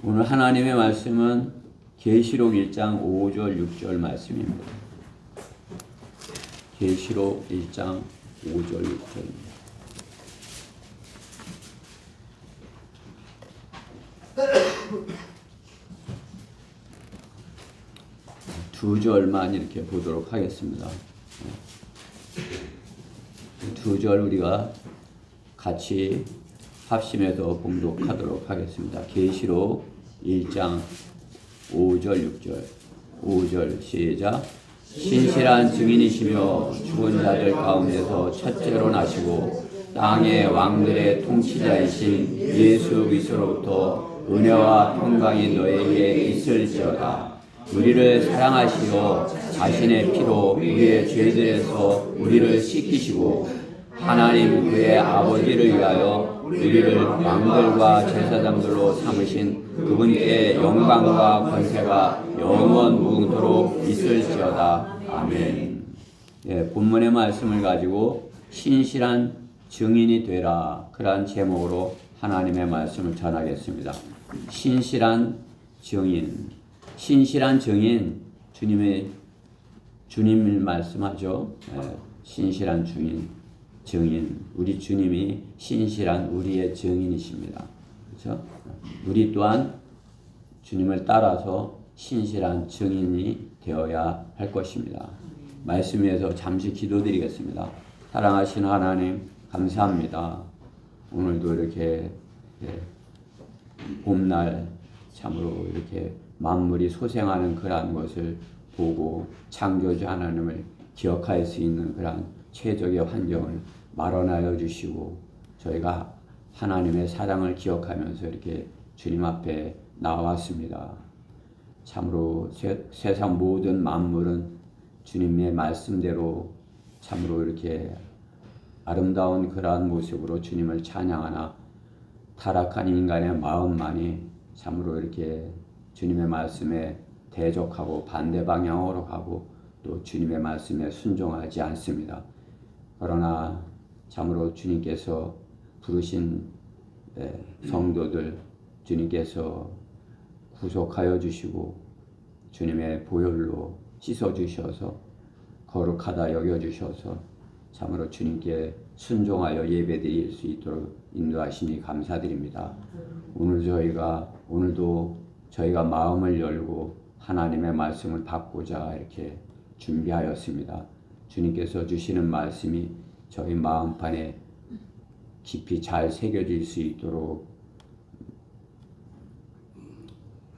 오늘 하나님의 말씀은 계시록 1장 5절 6절 말씀입니다. 계시록 1장 5절 6절입니다. 두 절만 이렇게 보도록 하겠습니다. 두 절 우리가 같이 합심해서 봉독하도록 하겠습니다. 계시록 1장 5절 6절 5절 시작. 신실한 증인이시며 죽은 자들 가운데서 첫째로 나시고 땅의 왕들의 통치자이신 예수 그리스도로부터 은혜와 평강이 너에게 있을지어다. 우리를 사랑하시어 자신의 피로 우리의 죄들에서 우리를 씻기시고 하나님 그의 아버지를 위하여 우리를 왕들과 제사장들로 삼으신 그분께 영광과 권세가 영원 무궁토록 있을지어다. 아멘. 본문의 말씀을 가지고 신실한 증인이 되라, 그러한 제목으로 하나님의 말씀을 전하겠습니다. 신실한 증인. 신실한 증인, 주님을 말씀하죠. 신실한 증인, 우리 주님이 신실한 우리의 증인이십니다. 그렇죠? 우리 또한 주님을 따라서 신실한 증인이 되어야 할 것입니다. 말씀 위해서 잠시 기도드리겠습니다. 사랑하신 하나님, 감사합니다. 오늘도 이렇게 봄날 참으로 이렇게 만물이 소생하는 그러한 것을 보고 창조주 하나님을 기억할 수 있는 그러한 최적의 환경을 마련하여 주시고 저희가 하나님의 사랑을 기억하면서 이렇게 주님 앞에 나왔습니다. 참으로 세상 모든 만물은 주님의 말씀대로 참으로 이렇게 아름다운 그러한 모습으로 주님을 찬양하나 타락한 인간의 마음만이 참으로 이렇게 주님의 말씀에 대적하고 반대 방향으로 가고 또 주님의 말씀에 순종하지 않습니다. 그러나 참으로 주님께서 부르신 성도들 주님께서 구속하여 주시고 주님의 보혈로 씻어주셔서 거룩하다 여겨주셔서 참으로 주님께 순종하여 예배드릴 수 있도록 인도하시니 감사드립니다. 오늘도 저희가 마음을 열고 하나님의 말씀을 받고자 이렇게 준비하였습니다. 주님께서 주시는 말씀이 저희 마음판에 깊이 잘 새겨질 수 있도록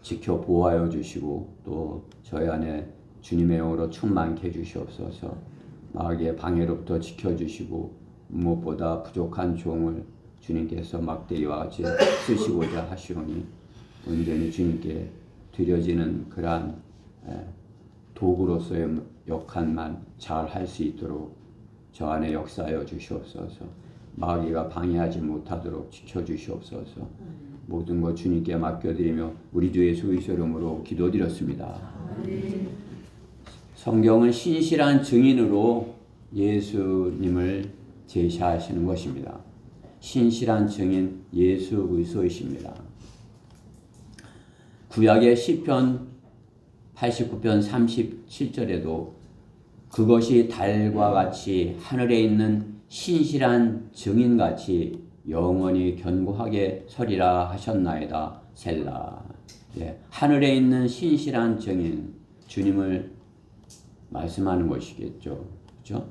지켜보아여 주시고 또 저희 안에 주님의 영으로 충만케 해주시옵소서. 마귀의 방해로부터 지켜주시고 무엇보다 부족한 종을 주님께서 막대기와 같이 쓰시고자 하시오니 온전히 주님께 드려지는 그러한 도구로서의 역할만 잘 할 수 있도록 저 안에 역사하여 주시옵소서. 마귀가 방해하지 못하도록 지켜주시옵소서. 모든 것 주님께 맡겨드리며 우리 주 예수 그리스도의 이름으로 기도드렸습니다. 성경은 신실한 증인으로 예수님을 제시하시는 것입니다. 신실한 증인 예수 그리스도이십니다. 구약의 시편 89편 37절에도 그것이 달과 같이 하늘에 있는 신실한 증인같이 영원히 견고하게 서리라 하셨나이다. 셀라. 하늘에 있는 신실한 증인, 주님을 말씀하는 것이겠죠. 그렇죠?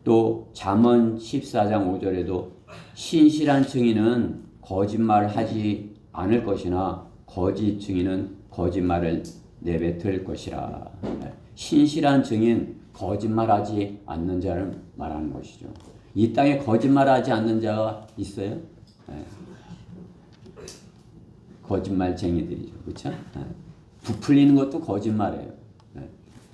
또 잠언 14장 5절에도 신실한 증인은 거짓말을 하지 않을 것이나 거짓 증인은 거짓말을 내뱉을 것이라. 신실한 증인, 거짓말하지 않는 자를 말하는 것이죠. 이 땅에 거짓말하지 않는 자가 있어요? 거짓말쟁이들이죠. 그렇죠? 부풀리는 것도 거짓말이에요.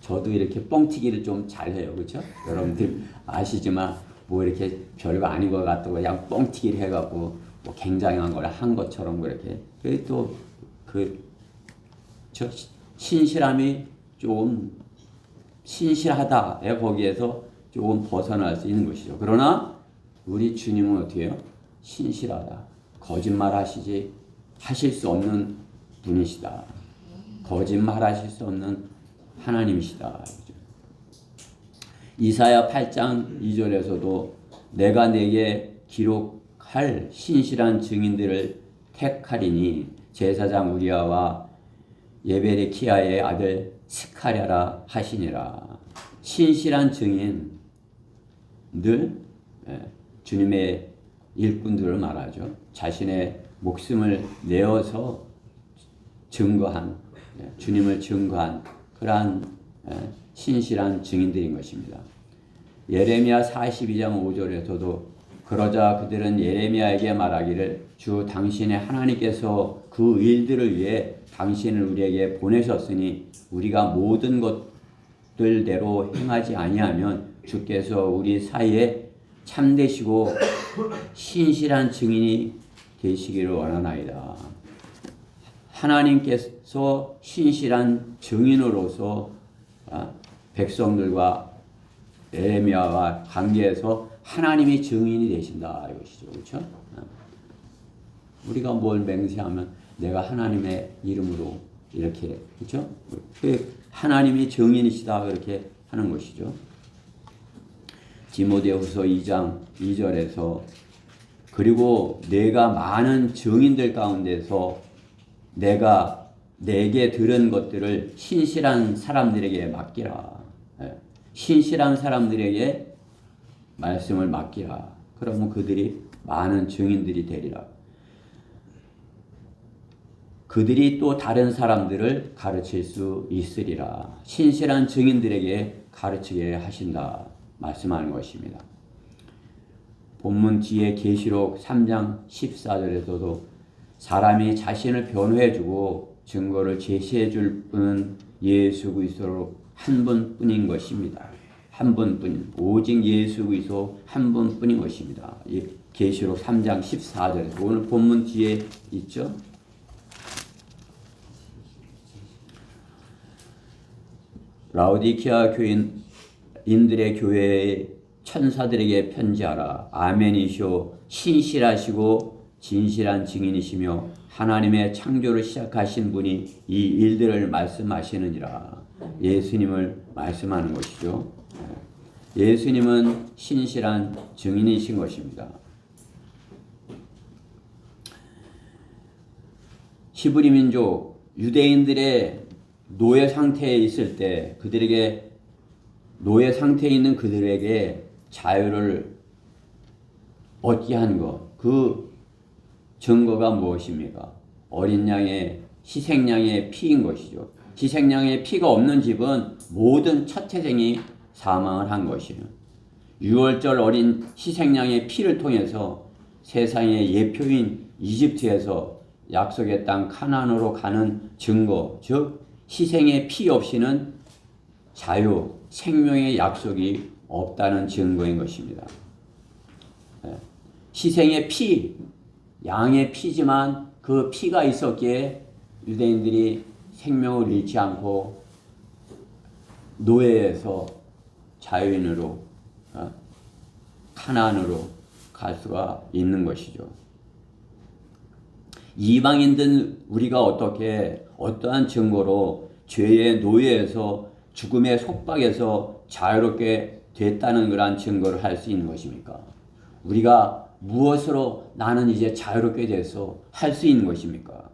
저도 이렇게 뻥튀기를 좀 잘해요. 그렇죠? 여러분들 아시지만 뭐 이렇게 별거 아닌 것 같다고 그냥 뻥튀기를 해갖고 뭐 굉장한 걸 한 것처럼 그렇게. 또 저 신실함이 조금 신실하다에 거기에서 조금 벗어날 수 있는 것이죠. 그러나 우리 주님은 어떻게 해요? 신실하다. 거짓말 하실 수 없는 분이시다. 거짓말하실 수 없는 하나님이시다. 이사야 8장 2절에서도 내가 내게 기록할 신실한 증인들을 택하리니 제사장 우리아와 예베레키야의 아들 스가랴라 하시니라. 신실한 증인들, 주님의 일꾼들을 말하죠. 자신의 목숨을 내어서 증거한, 주님을 증거한 그러한 신실한 증인들인 것입니다. 예레미야 42장 5절에서도 그러자 그들은 예레미야에게 말하기를 주 당신의 하나님께서 그 일들을 위해 당신을 우리에게 보내셨으니 우리가 모든 것들대로 행하지 아니하면 주께서 우리 사이에 참되시고 신실한 증인이 되시기를 원하나이다. 하나님께서 신실한 증인으로서 백성들과 예레미야와 관계에서 하나님이 증인이 되신다 이것이죠. 그렇죠? 우리가 뭘 맹세하면 내가 하나님의 이름으로 이렇게 그렇죠? 하나님이 증인이시다 그렇게 하는 것이죠. 디모데후서 2장 2절에서 그리고 내가 많은 증인들 가운데서 내가 내게 들은 것들을 신실한 사람들에게 맡기라. 신실한 사람들에게 말씀을 맡기라. 그러면 그들이 많은 증인들이 되리라. 그들이 또 다른 사람들을 가르칠 수 있으리라. 신실한 증인들에게 가르치게 하신다. 말씀하는 것입니다. 본문 뒤에 계시록 3장 14절에서도 사람이 자신을 변호해주고 증거를 제시해줄 분은 예수 그리스도로 한 분뿐인 것입니다. 한 분뿐인 오직 예수 그리스도 한 분뿐인 것입니다. 계시록 3장 14절에서 오늘 본문 뒤에 있죠. 라오디키아 교인들의 교회의 천사들에게 편지하라. 아멘이시오. 신실하시고 진실한 증인이시며 하나님의 창조를 시작하신 분이 이 일들을 말씀하시느니라. 예수님을 말씀하는 것이죠. 예수님은 신실한 증인이신 것입니다. 히브리 민족 유대인들의 노예 상태에 있을 때 그들에게 노예 상태에 있는 그들에게 자유를 얻게 한 것, 그 증거가 무엇입니까? 어린 양의 희생양의 피인 것이죠. 희생양의 피가 없는 집은 모든 첫 태생이 사망을 한 것이에요. 6월절 어린 희생양의 피를 통해서 세상의 예표인 이집트에서 약속의 땅 카나안으로 가는 증거, 즉 희생의 피 없이는 자유, 생명의 약속이 없다는 증거인 것입니다. 희생의 피, 양의 피지만 그 피가 있었기에 유대인들이 생명을 잃지 않고 노예에서 자유인으로 가나안으로 갈 수가 있는 것이죠. 이방인들 우리가 어떻게 어떠한 증거로 죄의 노예에서 죽음의 속박에서 자유롭게 됐다는 그러한 증거를 할 수 있는 것입니까? 우리가 무엇으로 나는 이제 자유롭게 돼서 할 수 있는 것입니까?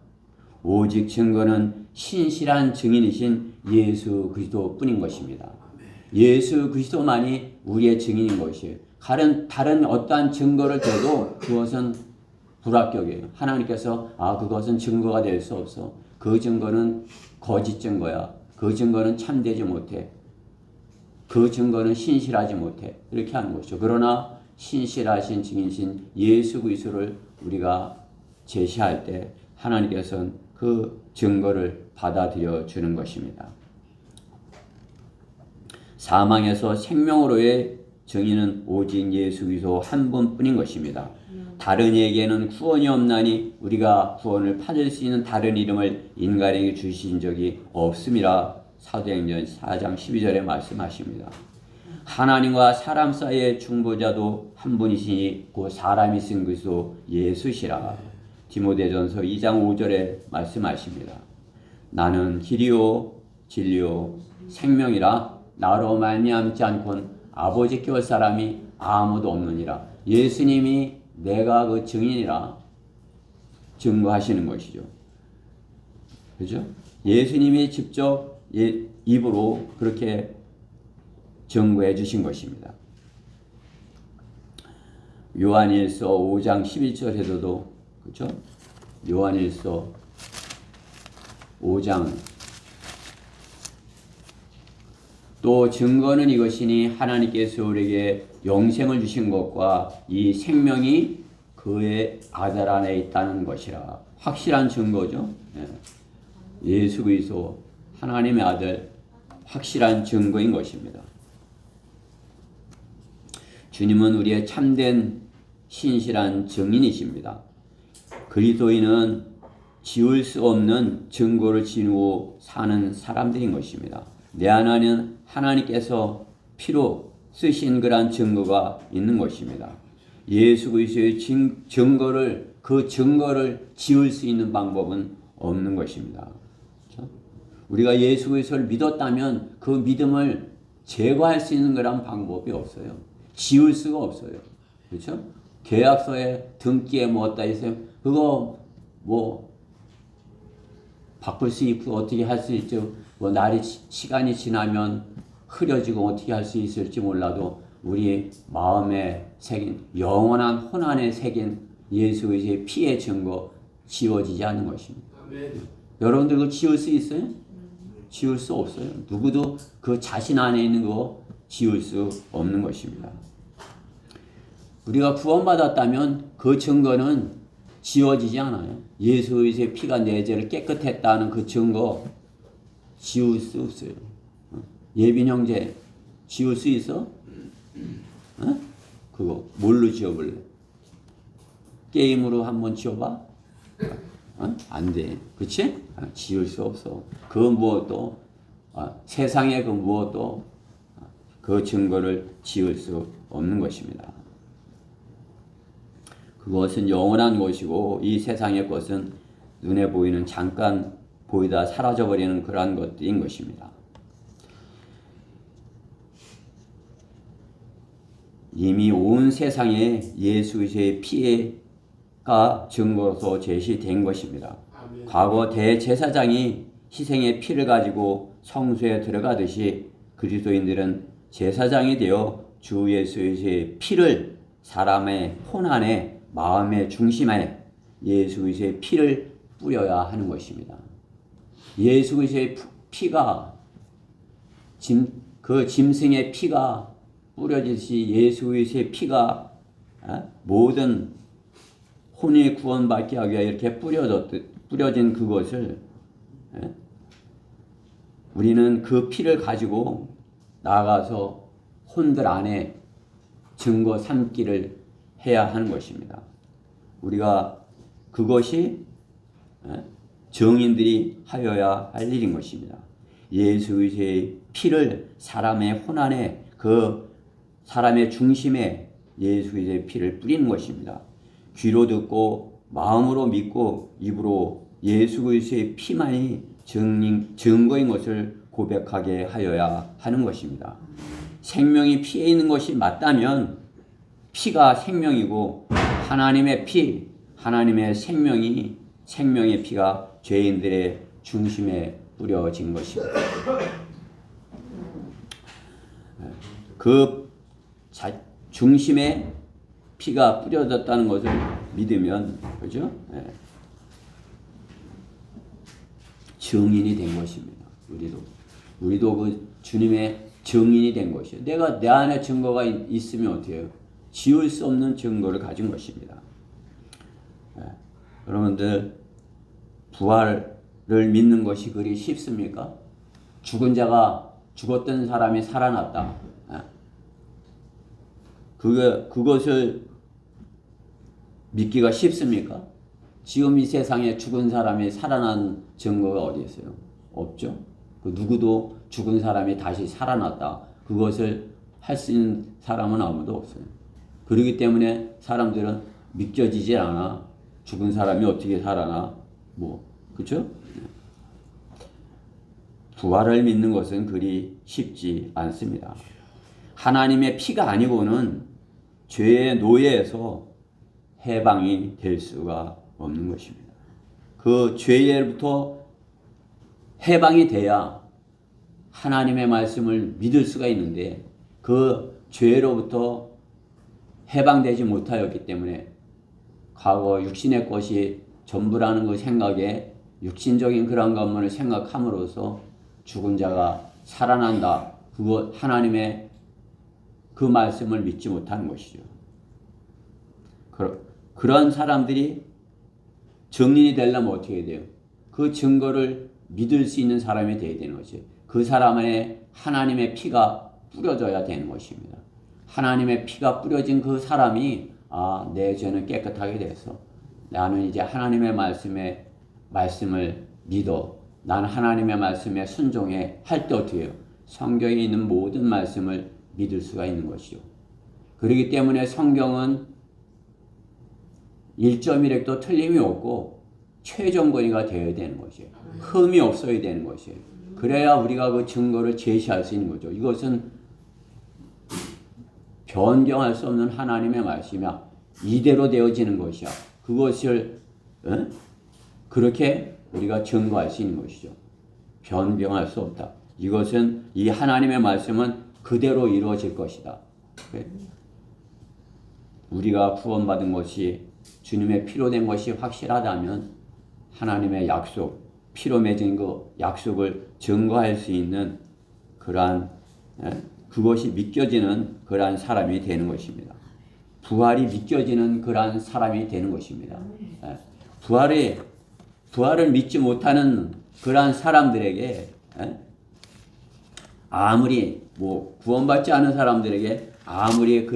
오직 증거는 신실한 증인이신 예수 그리스도뿐인 것입니다. 예수 그리스도만이 우리의 증인인 것이에요. 다른 어떠한 증거를 대도 그것은 불합격이에요. 하나님께서 그것은 증거가 될 수 없어. 그 증거는 거짓 증거야. 그 증거는 참되지 못해. 그 증거는 신실하지 못해. 이렇게 하는 것이죠. 그러나 신실하신 증인신 예수 그리스도를 우리가 제시할 때 하나님께서는 그 증거를 받아들여 주는 것입니다. 사망에서 생명으로의 증인은 오직 예수 그리스도 한 분뿐인 것입니다. 다른 이에게는 구원이 없나니 우리가 구원을 받을 수 있는 다른 이름을 인간에게 주신 적이 없음이라 사도행전 4장 12절에 말씀하십니다. 하나님과 사람 사이의 중보자도 한 분이시니 그 사람이 쓴 그리스도 예수시라. 디모데전서 2장 5절에 말씀하십니다. 나는 길이요 진리요 생명이라 나로 말미암지 않고는 아버지께 올 사람이 아무도 없느니라. 예수님이 내가 그 증인이라 증거하시는 것이죠. 그죠? 예수님이 직접 입으로 그렇게 증거해 주신 것입니다. 요한일서 5장 11절에서도 그죠? 요한일서 5장 또 증거는 이것이니 하나님께서 우리에게 영생을 주신 것과 이 생명이 그의 아들 안에 있다는 것이라. 확실한 증거죠. 예수 그리스도 하나님의 아들 확실한 증거인 것입니다. 주님은 우리의 참된 신실한 증인이십니다. 그리스도인은 지울 수 없는 증거를 지니고 사는 사람들인 것입니다. 내 안에는 하나님께서 피로 쓰신 그런 증거가 있는 것입니다. 예수 그리스도의 증거를 그 증거를 지울 수 있는 방법은 없는 것입니다. 그렇죠? 우리가 예수 그리스도를 믿었다면 그 믿음을 제거할 수 있는 그런 방법이 없어요. 지울 수가 없어요. 그렇죠? 계약서에 등기에 뭐 어디다 있어요? 그거 뭐 바꿀 수 있고 어떻게 할 수 있죠. 뭐 시간이 지나면 흐려지고 어떻게 할 수 있을지 몰라도 우리 마음에 새긴 영원한 혼안에 새긴 예수 그리스도의 피의 증거 지워지지 않는 것입니다. 아멘. 여러분들 그거 지울 수 있어요? 지울 수 없어요. 누구도 그 자신 안에 있는 거 지울 수 없는 것입니다. 우리가 구원받았다면 그 증거는 지워지지 않아요. 예수 그리스도의 피가 내 죄를 깨끗했다는 그 증거 지울 수 없어요. 예빈 형제 지울 수 있어? 그거 뭘로 지워볼래? 게임으로 한번 지워봐? 안 돼. 그치? 지울 수 없어. 그 무엇도 세상의 그 무엇도 그 증거를 지울 수 없는 것입니다. 그것은 영원한 것이고 이 세상의 것은 눈에 보이는 잠깐 보이다 사라져버리는 그러한 것들인 것입니다. 이미 온 세상에 예수 그리스도의 피가 증거로서 제시된 것입니다. 아멘. 과거 대제사장이 희생의 피를 가지고 성소에 들어가듯이 그리스도인들은 제사장이 되어 주 예수 그리스도의 피를 사람의 혼안에 마음의 중심에 예수 그리스도의 피를 뿌려야 하는 것입니다. 예수 그리스도의 피가 그 짐승의 피가 뿌려지듯이 예수 그리스도의 피가 모든 혼이 구원받게 하기 위해 이렇게 뿌려진 그것을 우리는 그 피를 가지고 나아가서 혼들 안에 증거 삼기를 해야 하는 것입니다. 우리가 그것이 정인들이 하여야 할 일인 것입니다. 예수 그리스도의 피를 사람의 혼안에 그 사람의 중심에 예수 그리스도의 피를 뿌리는 것입니다. 귀로 듣고 마음으로 믿고 입으로 예수 그리스도의 피만이 증거인 것을 고백하게 하여야 하는 것입니다. 생명이 피에 있는 것이 맞다면 피가 생명이고 하나님의 피, 하나님의 생명의 피가 죄인들의 중심에 뿌려진 것입니다. 그 중심에 피가 뿌려졌다는 것을 믿으면, 그죠? 증인이 된 것입니다. 우리도 그 주님의 증인이 된 것이에요. 내가 내 안에 증거가 있으면 어떻게 해요? 지울 수 없는 증거를 가진 것입니다. 여러분들 부활을 믿는 것이 그리 쉽습니까? 죽었던 사람이 살아났다. 그것을 믿기가 쉽습니까? 지금 이 세상에 죽은 사람이 살아난 증거가 어디 있어요? 없죠. 누구도 죽은 사람이 다시 살아났다. 그것을 할 수 있는 사람은 아무도 없어요. 그렇기 때문에 사람들은 믿겨지질 않아. 죽은 사람이 어떻게 살아나? 그렇죠? 부활을 믿는 것은 그리 쉽지 않습니다. 하나님의 피가 아니고는 죄의 노예에서 해방이 될 수가 없는 것입니다. 그 죄로부터 해방이 돼야 하나님의 말씀을 믿을 수가 있는데 그 죄로부터 해방되지 못하였기 때문에 과거 육신의 것이 전부라는 그 생각에 육신적인 그런 것만을 생각함으로써 죽은 자가 살아난다. 그것 하나님의 그 말씀을 믿지 못하는 것이죠. 그런 사람들이 증인이 되려면 어떻게 돼요? 그 증거를 믿을 수 있는 사람이 되어야 되는 것이에요. 그 사람 안에 하나님의 피가 뿌려져야 되는 것입니다. 하나님의 피가 뿌려진 그 사람이 내 죄는 깨끗하게 돼서 나는 이제 하나님의 말씀을 믿어. 나는 하나님의 말씀에 순종해 할 때 어떻게 해요? 성경에 있는 모든 말씀을 믿을 수가 있는 것이죠. 그렇기 때문에 성경은 1.1획도 틀림이 없고 최종권위가 되어야 되는 것이에요. 흠이 없어야 되는 것이에요. 그래야 우리가 그 증거를 제시할 수 있는 거죠. 이것은 변경할 수 없는 하나님의 말씀이야. 이대로 되어지는 것이야. 그것을 그렇게 우리가 증거할 수 있는 것이죠. 변경할 수 없다. 이것은 이 하나님의 말씀은 그대로 이루어질 것이다. 우리가 구원받은 것이 주님의 피로 된 것이 확실하다면 하나님의 약속, 피로 맺은 그 약속을 증거할 수 있는 그러한 그것이 믿겨지는 그러한 사람이 되는 것입니다. 부활이 믿겨지는 그러한 사람이 되는 것입니다. 부활을 믿지 못하는 그러한 사람들에게 아무리 구원받지 않은 사람들에게 아무리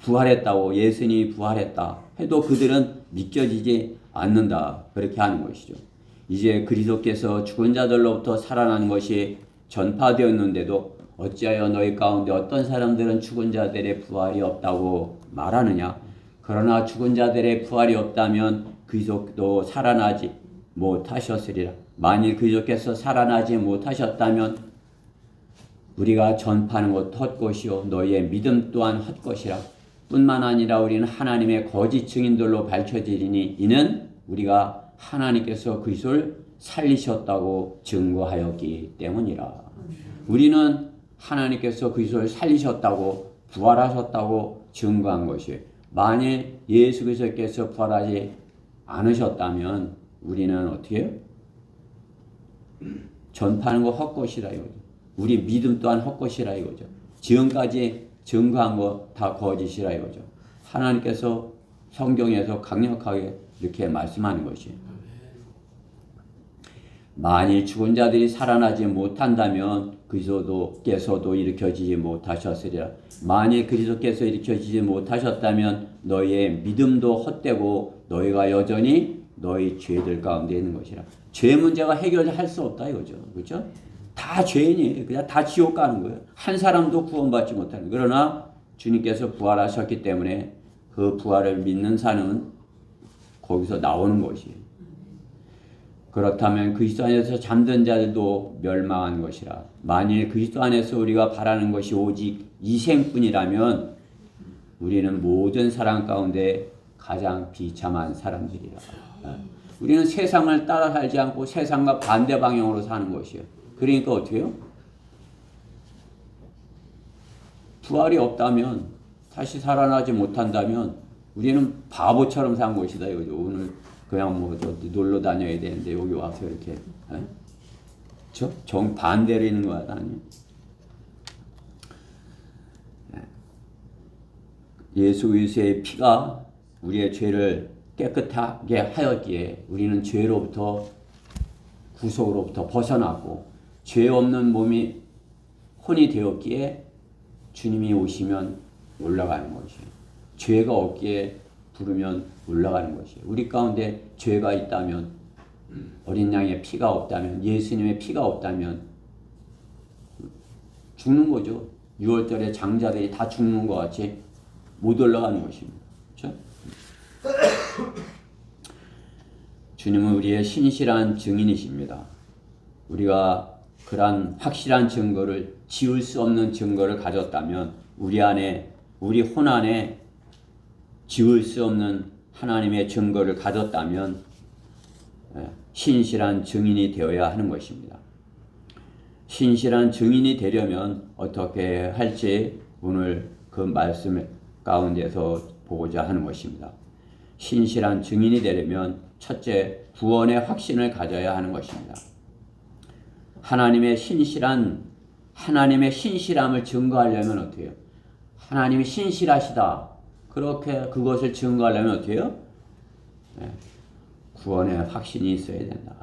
부활했다고 예수님이 부활했다 해도 그들은 믿겨지지 않는다. 그렇게 하는 것이죠. 이제 그리스도께서 죽은 자들로부터 살아난 것이 전파되었는데도 어찌하여 너희 가운데 어떤 사람들은 죽은 자들의 부활이 없다고 말하느냐. 그러나 죽은 자들의 부활이 없다면 그리스도도 살아나지 못하셨으리라. 만일 그리스도께서 살아나지 못하셨다면 우리가 전파하는 것 헛것이요 너희의 믿음 또한 헛것이라. 뿐만 아니라 우리는 하나님의 거짓 증인들로 밝혀지리니 이는 우리가 하나님께서 그리스도를 살리셨다고 증거하였기 때문이라. 우리는 하나님께서 그리스도를 살리셨다고 부활하셨다고 증거한 것이에요. 만일 예수 그리스도께서 부활하지 않으셨다면 우리는 어떻게 해요? 전파하는 거 헛것이라 이거죠. 우리 믿음 또한 헛것이라 이거죠. 지금까지 증거한 거 다 거짓이라 이거죠. 하나님께서 성경에서 강력하게 이렇게 말씀하는 것이에요. 만일 죽은 자들이 살아나지 못한다면 그리스도께서도 일으켜지지 못하셨으리라. 만일 그리스도께서 일으켜지지 못하셨다면 너희의 믿음도 헛되고 너희가 여전히 너희 죄들 가운데 있는 것이라. 죄 문제가 해결할 수 없다 이거죠. 그렇죠? 다 죄인이에요. 그냥 다 지옥 가는 거예요. 한 사람도 구원받지 못하는. 그러나 주님께서 부활하셨기 때문에 그 부활을 믿는 사람은 거기서 나오는 것이에요. 그렇다면 그리스도 안에서 잠든 자들도 멸망한 것이라. 만일 그리스도 안에서 우리가 바라는 것이 오직 이 생뿐이라면 우리는 모든 사람 가운데 가장 비참한 사람들이라. 우리는 세상을 따라 살지 않고 세상과 반대 방향으로 사는 것이에요. 그러니까 어떻게 해요? 부활이 없다면, 다시 살아나지 못한다면 우리는 바보처럼 산 것이다 이거죠. 오늘 그냥 어디 놀러 다녀야 되는데 여기 와서 이렇게 정반대로 있는 거 아니에요? 예수 그리스도의 피가 우리의 죄를 깨끗하게 하였기에 우리는 죄로부터 구속으로부터 벗어나고 죄 없는 몸이 혼이 되었기에 주님이 오시면 올라가는 것이에요. 죄가 없기에 부르면 올라가는 것이에요. 우리 가운데 죄가 있다면, 어린 양의 피가 없다면, 예수님의 피가 없다면 죽는 거죠. 6월절에 장자들이 다 죽는 것 같이 못 올라가는 것입니다. 그렇죠? 주님은 우리의 신실한 증인이십니다. 우리가 그러한 확실한 증거를, 지울 수 없는 증거를 가졌다면 우리 혼 안에 지울 수 없는 하나님의 증거를 가졌다면 신실한 증인이 되어야 하는 것입니다. 신실한 증인이 되려면 어떻게 할지 오늘 그 말씀 가운데서 보고자 하는 것입니다. 신실한 증인이 되려면 첫째, 구원의 확신을 가져야 하는 것입니다. 하나님의 신실함을 증거하려면 어떻게 해요? 하나님이 신실하시다. 그렇게 그것을 증거하려면 어떻게 해요? 구원의 확신이 있어야 된다.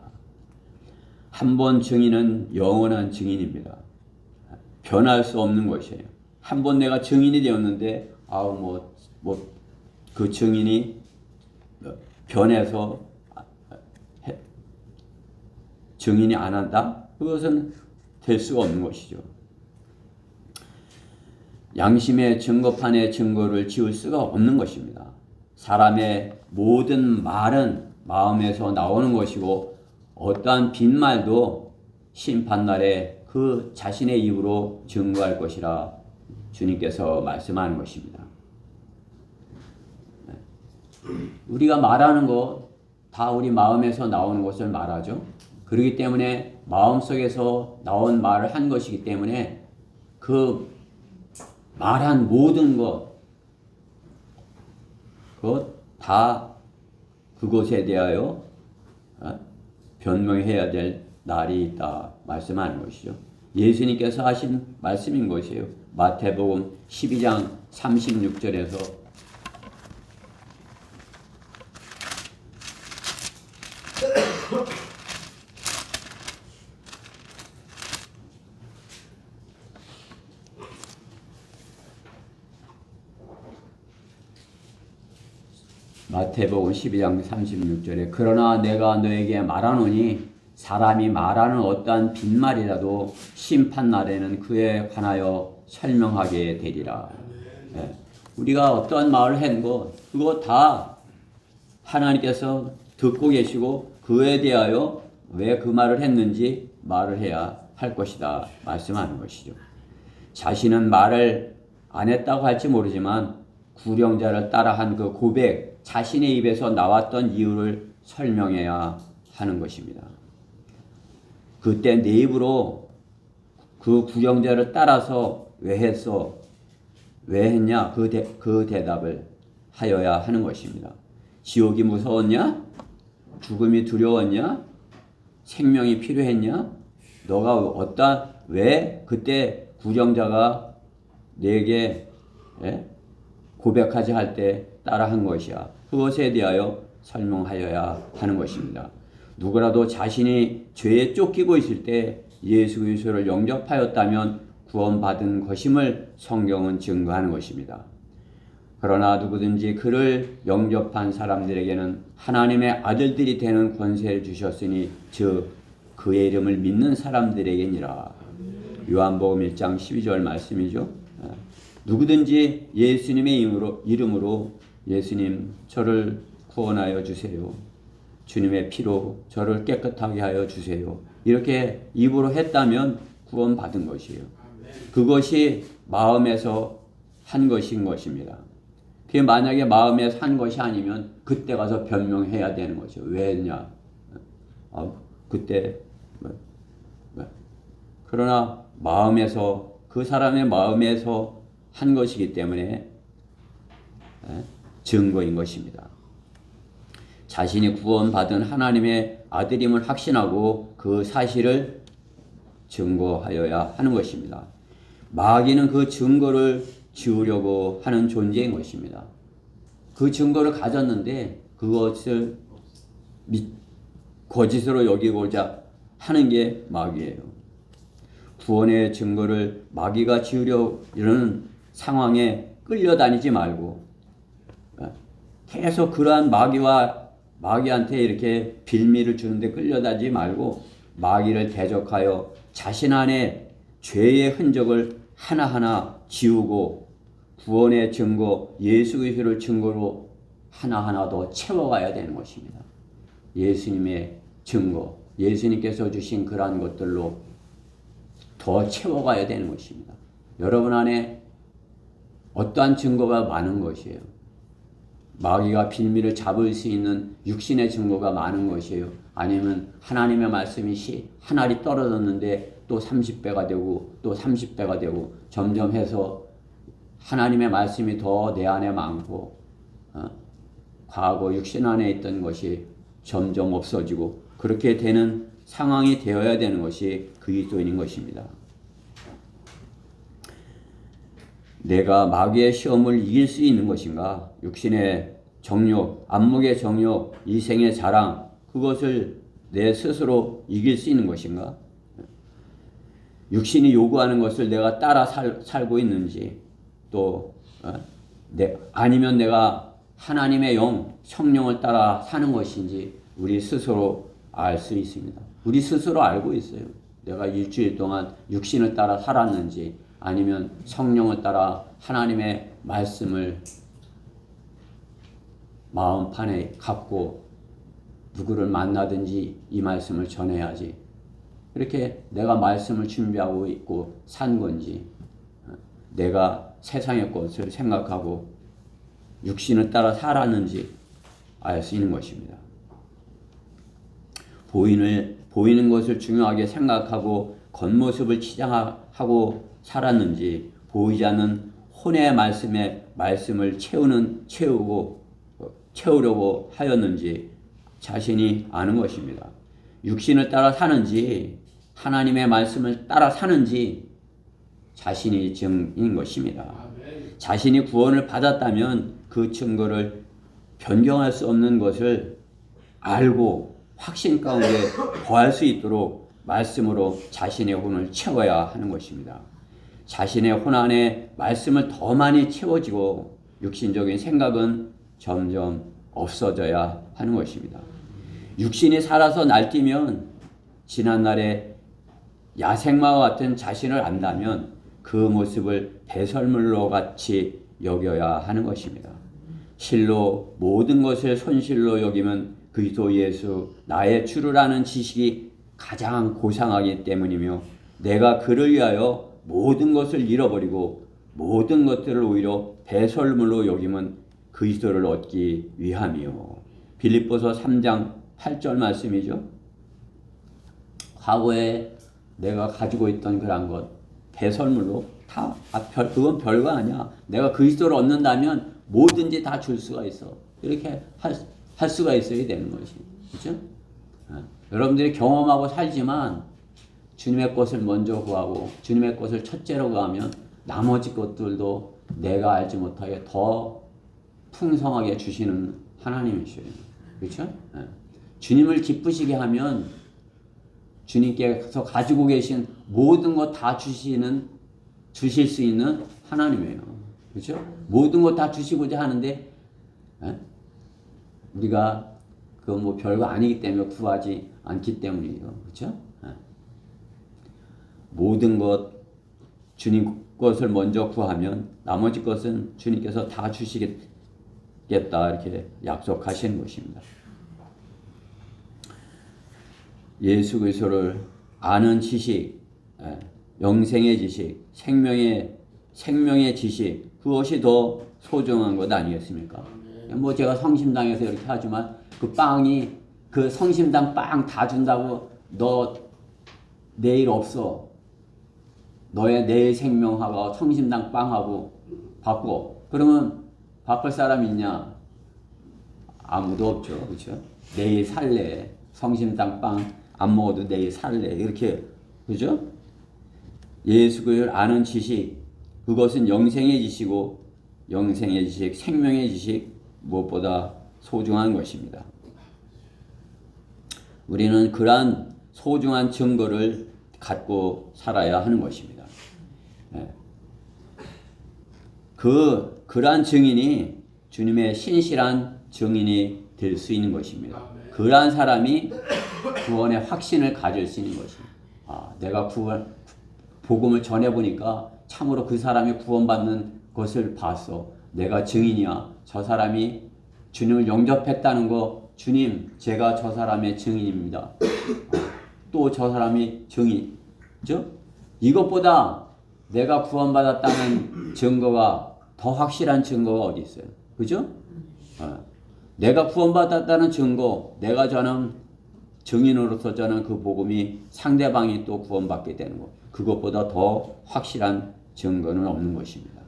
한 번 증인은 영원한 증인입니다. 변할 수 없는 것이에요. 한 번 내가 증인이 되었는데 그 증인이 변해서 증인이 안 한다? 그것은 될 수가 없는 것이죠. 양심의 증거판의 증거를 지울 수가 없는 것입니다. 사람의 모든 말은 마음에서 나오는 것이고 어떠한 빈말도 심판날에 그 자신의 입으로 증거할 것이라 주님께서 말씀하는 것입니다. 우리가 말하는 것 다 우리 마음에서 나오는 것을 말하죠. 그렇기 때문에 마음속에서 나온 말을 한 것이기 때문에 그 말한 모든 것 그것 다 그것에 대하여 변명해야 될 날이 있다 말씀하는 것이죠. 예수님께서 하신 말씀인 것이에요. 마태복음 12장 36절에서 마태복음 12장 36절에 그러나 내가 너에게 말하노니 사람이 말하는 어떠한 빈말이라도 심판날에는 그에 관하여 설명하게 되리라. 네. 우리가 어떠한 말을 한 것 그거 다 하나님께서 듣고 계시고 그에 대하여 왜 그 말을 했는지 말을 해야 할 것이다 말씀하는 것이죠. 자신은 말을 안 했다고 할지 모르지만 구령자를 따라한 그 고백, 자신의 입에서 나왔던 이유를 설명해야 하는 것입니다. 그때 내 입으로 그 구령자를 따라서 왜 했어? 왜 했냐? 그 대답을 하여야 하는 것입니다. 지옥이 무서웠냐? 죽음이 두려웠냐? 생명이 필요했냐? 너가 왜 그때 구령자가 내게 고백하지 할 때 따라한 것이야. 그것에 대하여 설명하여야 하는 것입니다. 누구라도 자신이 죄에 쫓기고 있을 때 예수 그리스도를 영접하였다면 구원받은 것임을 성경은 증거하는 것입니다. 그러나 누구든지 그를 영접한 사람들에게는 하나님의 아들들이 되는 권세를 주셨으니 즉 그의 이름을 믿는 사람들에게니라. 요한복음 1장 12절 말씀이죠. 누구든지 예수님의 이름으로 예수님 저를 구원하여 주세요. 주님의 피로 저를 깨끗하게 하여 주세요. 이렇게 입으로 했다면 구원받은 것이에요. 그것이 마음에서 한 것인 것입니다. 그게 만약에 마음에서 한 것이 아니면 그때 가서 변명해야 되는 거죠. 왜 했냐? 그때 그러나 마음에서 그 사람의 마음에서 한 것이기 때문에 증거인 것입니다. 자신이 구원받은 하나님의 아들임을 확신하고 그 사실을 증거하여야 하는 것입니다. 마귀는 그 증거를 지우려고 하는 존재인 것입니다. 그 증거를 가졌는데 그것을 거짓으로 여기고자 하는 게 마귀예요. 구원의 증거를 마귀가 지우려는 상황에 끌려다니지 말고 계속 그러한 마귀한테 이렇게 빌미를 주는데 끌려다니지 말고 마귀를 대적하여 자신 안에 죄의 흔적을 하나하나 지우고 구원의 증거 예수 그리스도를 증거로 하나하나 더 채워가야 되는 것입니다. 예수님의 증거, 예수님께서 주신 그러한 것들로 더 채워가야 되는 것입니다. 여러분 안에 어떠한 증거가 많은 것이에요. 마귀가 빌미를 잡을 수 있는 육신의 증거가 많은 것이에요. 아니면 하나님의 말씀이 한 알이 떨어졌는데 또 30배가 되고 또 30배가 되고 점점 해서 하나님의 말씀이 더 내 안에 많고 과거 육신 안에 있던 것이 점점 없어지고 그렇게 되는 상황이 되어야 되는 것이 그리스도인인 것입니다. 내가 마귀의 시험을 이길 수 있는 것인가? 육신의 정욕, 안목의 정욕, 이생의 자랑, 그것을 내 스스로 이길 수 있는 것인가? 육신이 요구하는 것을 내가 따라 살고 있는지, 또 아니면 내가 하나님의 영, 성령을 따라 사는 것인지 우리 스스로 알 수 있습니다. 우리 스스로 알고 있어요. 내가 일주일 동안 육신을 따라 살았는지 아니면 성령을 따라 하나님의 말씀을 마음판에 갖고 누구를 만나든지 이 말씀을 전해야지. 이렇게 내가 말씀을 준비하고 있고 산 건지, 내가 세상의 것을 생각하고 육신을 따라 살았는지 알 수 있는 것입니다. 보이는 것을 중요하게 생각하고 겉모습을 치장하고 살았는지, 보이지 않는 혼의 말씀을 채우려고 하였는지 자신이 아는 것입니다. 육신을 따라 사는지 하나님의 말씀을 따라 사는지 자신이 증인 것입니다. 자신이 구원을 받았다면 그 증거를 변경할 수 없는 것을 알고 확신 가운데 거할 수 있도록 말씀으로 자신의 혼을 채워야 하는 것입니다. 자신의 혼 안에 말씀을 더 많이 채워지고 육신적인 생각은 점점 없어져야 하는 것입니다. 육신이 살아서 날뛰면 지난날의 야생마와 같은 자신을 안다면 그 모습을 배설물로 같이 여겨야 하는 것입니다. 실로 모든 것을 손실로 여기면 그리스도 예수 나의 주를 아는 지식이 가장 고상하기 때문이며 내가 그를 위하여 모든 것을 잃어버리고 모든 것들을 오히려 배설물로 여기면 그리스도를 얻기 위함이요. 빌립보서 3장 8절 말씀이죠. 과거에 내가 가지고 있던 그런 것 배설물로 그건 별거 아니야. 내가 그리스도를 얻는다면 뭐든지 다 줄 수가 있어. 이렇게 할 수가 있어야 되는 것이. 그렇죠? 여러분들이 경험하고 살지만 주님의 것을 먼저 구하고 주님의 것을 첫째로 구하면 나머지 것들도 내가 알지 못하게 더 풍성하게 주시는 하나님이셔요. 그렇죠? 주님을 기쁘시게 하면 주님께서 가지고 계신 모든 것 다 주실 수 있는 하나님이에요. 그렇죠? 모든 것 다 주시고자 하는데 우리가 그건 뭐 별거 아니기 때문에 구하지 않기 때문이에요. 그렇죠? 모든 것 주님 것을 먼저 구하면 나머지 것은 주님께서 다 주시겠다 이렇게 약속하시는 것입니다. 예수 그리스도를 아는 지식, 영생의 지식, 생명의 지식, 그것이 더 소중한 것 아니겠습니까? 뭐 제가 성심당에서 이렇게 하지만 그 빵이 그 성심당 빵 다 준다고 너 내일 없어. 너의 내일 생명하고 성심당 빵하고 바꿔. 그러면 바꿀 사람 있냐? 아무도 없죠. 그렇죠? 내일 살래. 성심당 빵 안 먹어도 내일 살래. 이렇게. 그죠? 예수 그리스도를 아는 지식, 그것은 영생의 지식이고 영생의 지식, 생명의 지식 무엇보다 소중한 것입니다. 우리는 그러한 소중한 증거를 갖고 살아야 하는 것입니다. 그러한 증인이 주님의 신실한 증인이 될 수 있는 것입니다. 그러한 사람이 구원의 확신을 가질 수 있는 것입니다. 내가 복음을 전해보니까 참으로 그 사람이 구원받는 것을 봤어. 내가 증인이야. 저 사람이 주님을 영접했다는 거, 주님, 제가 저 사람의 증인입니다. 또 저 사람이 증인이죠? 이것보다 내가 구원받았다는 증거가 더 확실한 증거가 어디 있어요? 그죠? 내가 구원받았다는 증거, 내가 저는 증인으로서 저는 그 복음이 상대방이 또 구원받게 되는 것. 그것보다 더 확실한 증거는 없는 것입니다.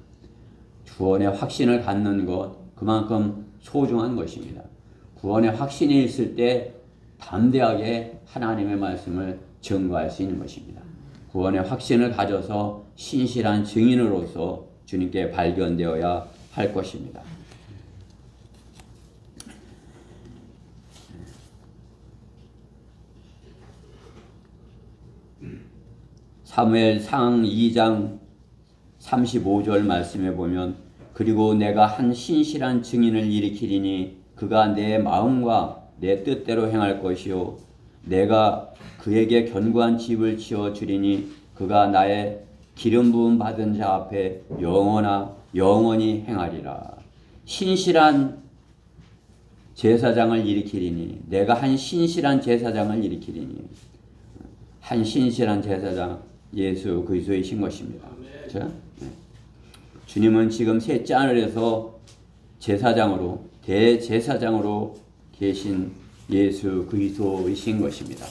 구원의 확신을 갖는 것, 그만큼 소중한 것입니다. 구원의 확신이 있을 때 담대하게 하나님의 말씀을 증거할 수 있는 것입니다. 구원의 확신을 가져서 신실한 증인으로서 주님께 발견되어야 할 것입니다. 사무엘상 2장 35절 말씀에 보면 그리고 내가 한 신실한 증인을 일으키리니 그가 내 마음과 내 뜻대로 행할 것이요 내가 그에게 견고한 집을 지어 주리니 그가 나의 기름 부음 받은 자 앞에 영원히 행하리라. 신실한 제사장을 일으키리니 내가 한 신실한 제사장을 일으키리니 한 신실한 제사장 예수 그리스도이신 것입니다. 그렇죠? 주님은 지금 셋째 하늘에서 제사장으로 대제사장으로 계신 예수 그리스도이신 것입니다.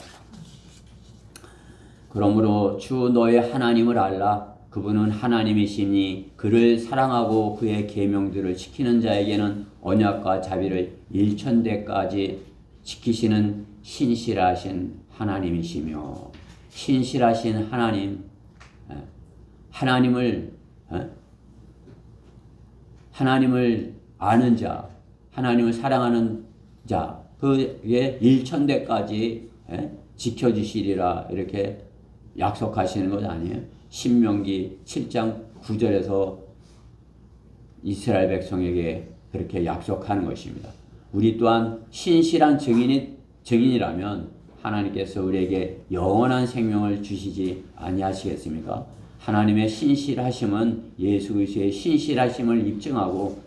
그러므로 주 너의 하나님을 알라. 그분은 하나님이시니 그를 사랑하고 그의 계명들을 지키는 자에게는 언약과 자비를 일천대까지 지키시는 신실하신 하나님이시며 신실하신 하나님을 아는 자, 하나님을 사랑하는 자, 그의 일천대까지 지켜주시리라 이렇게 약속하시는 것 아니에요? 신명기 7장 9절에서 이스라엘 백성에게 그렇게 약속하는 것입니다. 우리 또한 신실한 증인이라면 하나님께서 우리에게 영원한 생명을 주시지 아니하시겠습니까? 하나님의 신실하심은 예수 그리스도의 신실하심을 입증하고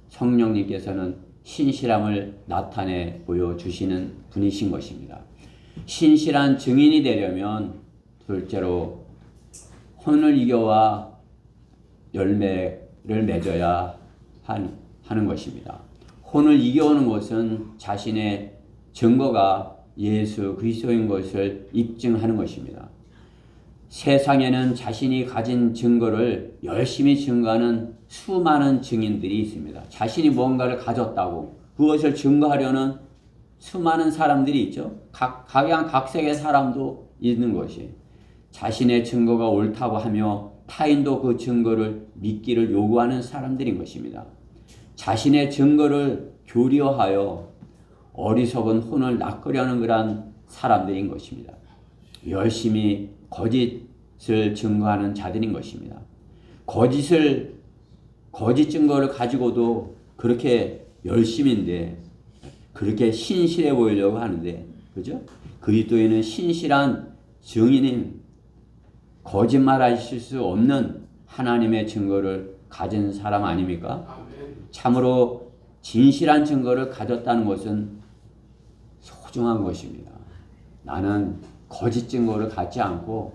성령님께서는 신실함을 나타내 보여주시는 분이신 것입니다. 신실한 증인이 되려면 둘째로 혼을 이겨와 열매를 맺어야 하는 것입니다. 혼을 이겨오는 것은 자신의 증거가 예수 그리스도인 것을 입증하는 것입니다. 세상에는 자신이 가진 증거를 열심히 증거하는 수많은 증인들이 있습니다. 자신이 뭔가를 가졌다고 그것을 증거하려는 수많은 사람들이 있죠. 각양각색의 사람도 있는 것이 자신의 증거가 옳다고 하며 타인도 그 증거를 믿기를 요구하는 사람들인 것입니다. 자신의 증거를 교리화하여 어리석은 혼을 낚으려는 그런 사람들인 것입니다. 열심히 거짓을 증거하는 자들인 것입니다. 거짓 증거를 가지고도 그렇게 열심인데 그렇게 신실해 보이려고 하는데, 그죠? 그리스도인은 신실한 증인인 거짓말하실 수 없는 하나님의 증거를 가진 사람 아닙니까? 참으로 진실한 증거를 가졌다는 것은 소중한 것입니다. 나는 거짓 증거를 갖지 않고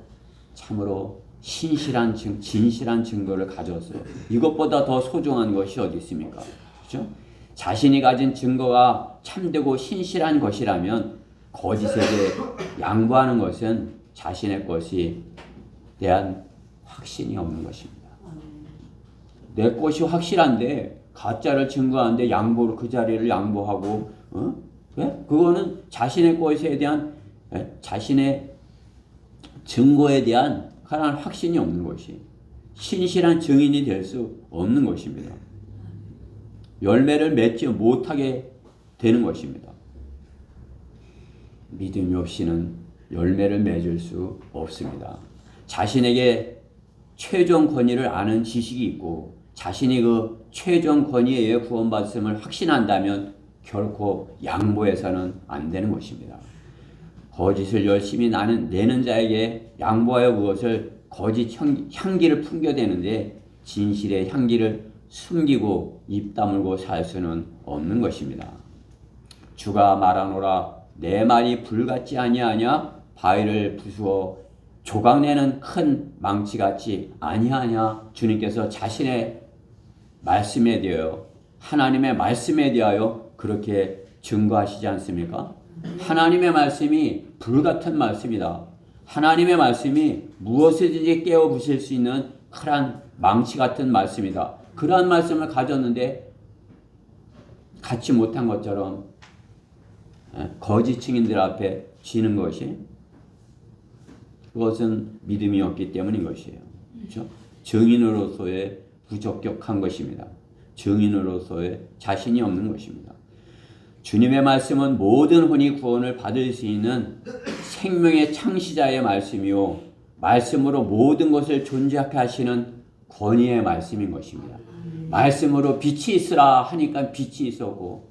참으로 진실한 증거를 가졌어요. 이것보다 더 소중한 것이 어디 있습니까? 그렇죠? 자신이 가진 증거가 참되고 신실한 것이라면 거짓에게 양보하는 것은 자신의 것에 대한 확신이 없는 것입니다. 내 것이 확실한데 가짜를 증거하는데 그 자리를 양보하고 그거는 자신의 것에 대한 자신의 증거에 대한 강한 확신이 없는 것이 신실한 증인이 될 수 없는 것입니다. 열매를 맺지 못하게 되는 것입니다. 믿음이 없이는 열매를 맺을 수 없습니다. 자신에게 최종 권위를 아는 지식이 있고 자신이 그 최종 권위에 의해 구원받음을 확신한다면 결코 양보해서는 안 되는 것입니다. 거짓을 열심히 내는 자에게 양보하여 그것을 거짓 향기를 풍겨대는데 진실의 향기를 숨기고 입 다물고 살 수는 없는 것입니다. 주가 말하노라 내 말이 불같지 아니하냐 바위를 부수어 조각내는 큰 망치같이 아니하냐. 주님께서 자신의 말씀에 대하여 하나님의 말씀에 대하여 그렇게 증거하시지 않습니까? 하나님의 말씀이 불같은 말씀이다. 하나님의 말씀이 무엇이든지 깨어 부실 수 있는 커다란 망치 같은 말씀이다. 그러한 말씀을 가졌는데 갖지 못한 것처럼 거짓 증인들 앞에 지는 것이 그것은 믿음이 없기 때문인 것이에요. 그렇죠? 증인으로서의 부적격한 것입니다. 증인으로서의 자신이 없는 것입니다. 주님의 말씀은 모든 혼이 구원을 받을 수 있는 생명의 창시자의 말씀이요 말씀으로 모든 것을 존재하게 하시는 권위의 말씀인 것입니다. 말씀으로 빛이 있으라 하니까 빛이 있었고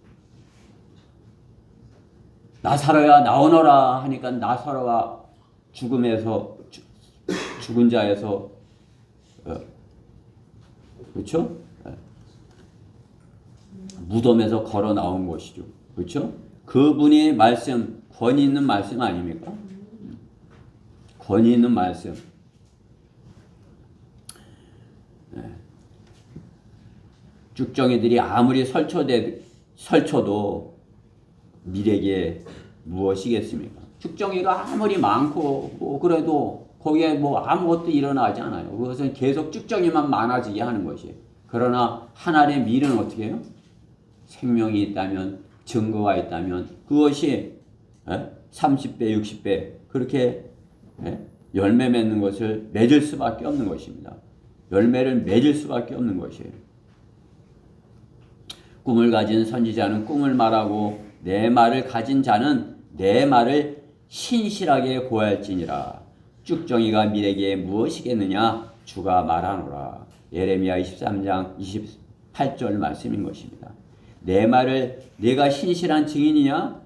나사로야 나오너라 하니까 나사로가 죽음에서 죽은 자에서 그렇죠? 무덤에서 걸어 나온 것이죠. 그렇죠? 그분이 말씀 권위 있는 말씀 아닙니까? 권위 있는 말씀. 쭉정이들이 아무리 설쳐도 밀에게 무엇이겠습니까? 쭉정이가 아무리 많고 뭐 그래도 거기에 뭐 아무것도 일어나지 않아요. 그것은 계속 쭉정이만 많아지게 하는 것이에요. 그러나 하나님의 밀은 어떻게 해요? 생명이 있다면 증거가 있다면 그것이 30배 60배 그렇게 열매 맺는 것을 맺을 수밖에 없는 것입니다. 열매를 맺을 수밖에 없는 것이에요. 꿈을 가진 선지자는 꿈을 말하고 내 말을 가진 자는 내 말을 신실하게 고할지니라. 쭉정이가 밀에게 무엇이겠느냐? 주가 말하노라. 예레미야 23장 28절 말씀인 것입니다. 내 말을 내가 신실한 증인이냐?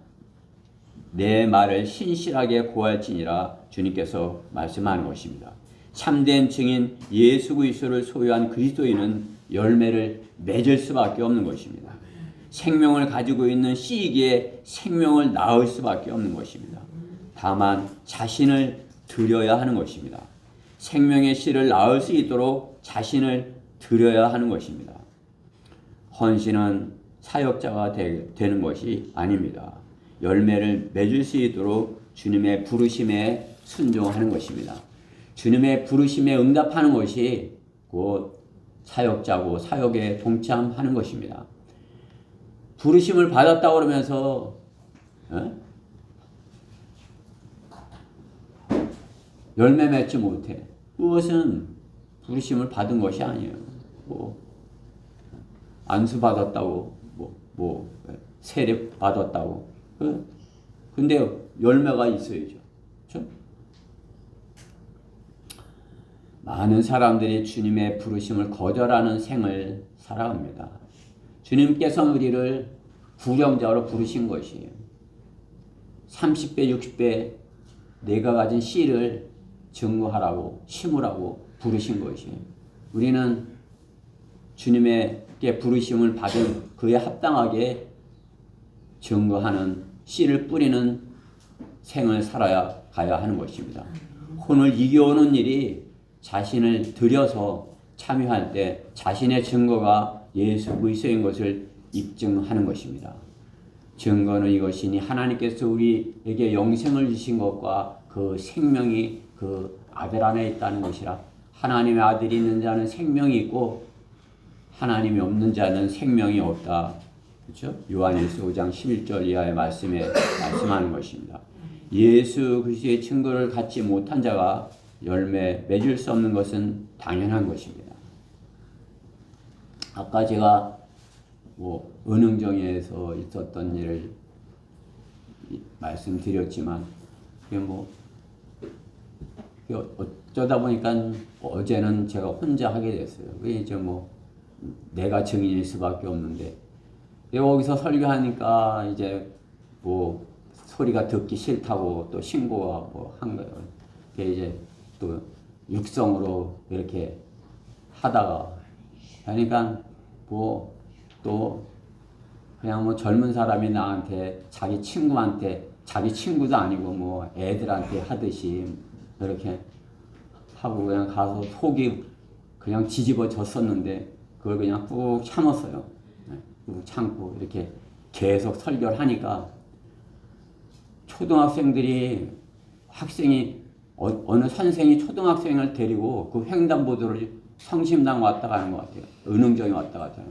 내 말을 신실하게 고할지니라 주님께서 말씀하는 것입니다. 참된 증인 예수 그리스도를 소유한 그리스도인은 열매를 맺을 수밖에 없는 것입니다. 생명을 가지고 있는 씨이기에 생명을 낳을 수밖에 없는 것입니다. 다만 자신을 드려야 하는 것입니다. 생명의 씨를 낳을 수 있도록 자신을 드려야 하는 것입니다. 헌신은 사역자가 되는 것이 아닙니다. 열매를 맺을 수 있도록 주님의 부르심에 순종하는 것입니다. 주님의 부르심에 응답하는 것이 곧 사역자고 사역에 동참하는 것입니다. 부르심을 받았다고 그러면서 열매 맺지 못해. 그것은 부르심을 받은 것이 아니에요. 뭐 안수 받았다고 세례 받았다고. 근데 열매가 있어야죠. 그렇죠? 많은 사람들이 주님의 부르심을 거절하는 생을 살아갑니다. 주님께서 우리를 부령자로 부르신 것이에요. 30배, 60배 내가 가진 씨를 증거하라고 심으라고 부르신 것이에요. 우리는 주님의 부르심을 받은 그에 합당하게 증거하는 씨를 뿌리는 생을 살아야 가야 하는 것입니다. 혼을 이겨오는 일이 자신을 들여서 참여할 때 자신의 증거가 예수 그리스도인 것을 입증하는 것입니다. 증거는 이것이니 하나님께서 우리에게 영생을 주신 것과 그 생명이 그 아들 안에 있다는 것이라. 하나님의 아들이 있는 자는 생명이 있고 하나님이 없는 자는 생명이 없다. 그렇죠? 요한일서 5장 11절 이하의 말씀에 말씀하는 것입니다. 예수 그리스도의 증거를 갖지 못한 자가 열매 맺을 수 없는 것은 당연한 것입니다. 아까 제가 은흥정에서 있었던 일을 말씀드렸지만 어쩌다 보니까 어제는 제가 혼자 하게 됐어요. 이제 내가 증인일 수밖에 없는데 여기서 설교하니까 이제 소리가 듣기 싫다고 또 신고하고 한 거예요. 이제 또 육성으로 이렇게 하다가 그러니까 뭐 또 그냥 뭐 젊은 사람이 나한테 자기 친구한테 자기 친구도 아니고 뭐 애들한테 하듯이 이렇게 하고 그냥 가서 속이 그냥 뒤집어졌었는데 그걸 그냥 꾹 참았어요. 꾹 참고 이렇게 계속 설교를 하니까 초등학생들이 학생이 어느 선생이 초등학생을 데리고 그 횡단보도를 성심당 왔다 가는 것 같아요. 은흥정에 왔다 갔다.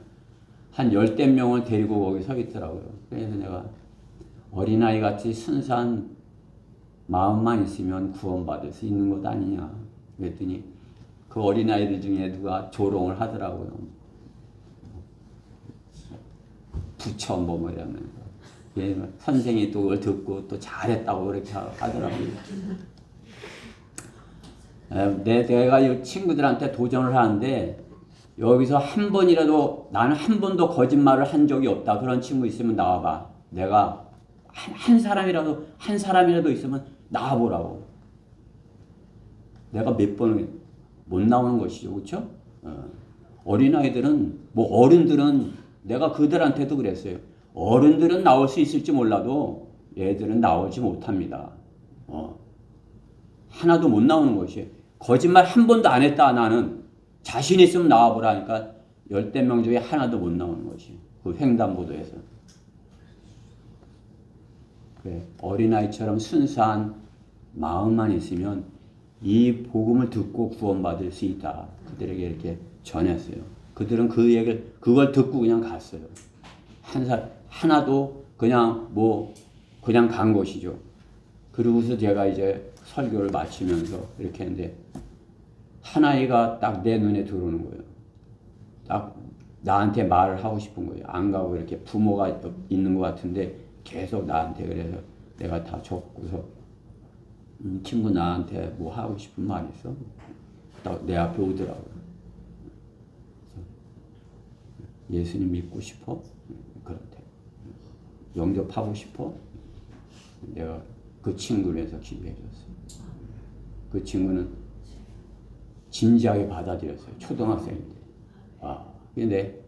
한 10대 명을 데리고 거기 서 있더라고요. 그래서 내가 어린아이 같이 순수한 마음만 있으면 구원받을 수 있는 것 아니냐. 그랬더니 그 어린아이들 중에 누가 조롱을 하더라고요. 부처 뭐 이러면서. 선생이 또 그걸 듣고 또 잘했다고 그렇게 하더라고요. 내가 이 친구들한테 도전을 하는데 여기서 한 번이라도 나는 한 번도 거짓말을 한 적이 없다. 그런 친구 있으면 나와봐. 내가 한 사람이라도 있으면 나와보라고. 내가 몇 번을 못 나오는 것이죠. 그렇죠? 어린아이들은 뭐 어른들은 내가 그들한테도 그랬어요. 어른들은 나올 수 있을지 몰라도 얘들은 나오지 못합니다. 하나도 못 나오는 것이에요. 거짓말 한 번도 안 했다. 나는 자신 있으면 나와보라니까 10대 명 중에 하나도 못 나오는 것이에요. 그 횡단보도에서. 그래, 어린아이처럼 순수한 마음만 있으면 이 복음을 듣고 구원받을 수 있다. 그들에게 이렇게 전했어요. 그들은 그걸 듣고 그냥 갔어요. 하나도 그냥 간 것이죠. 그러고서 제가 이제 설교를 마치면서 이렇게 했는데 한 아이가 딱 내 눈에 들어오는 거예요. 딱 나한테 말을 하고 싶은 거예요. 안 가고 이렇게 부모가 있는 것 같은데 계속 나한테 그래서 내가 다 적고서 친구 나한테 뭐 하고 싶은 말 있어? 딱 내 앞에 오더라고요. 예수님 믿고 싶어? 그렇대. 영접하고 싶어? 내가 그 친구를 해서 기도해 줬어요. 그 친구는 진지하게 받아들였어요. 초등학생인데. 근데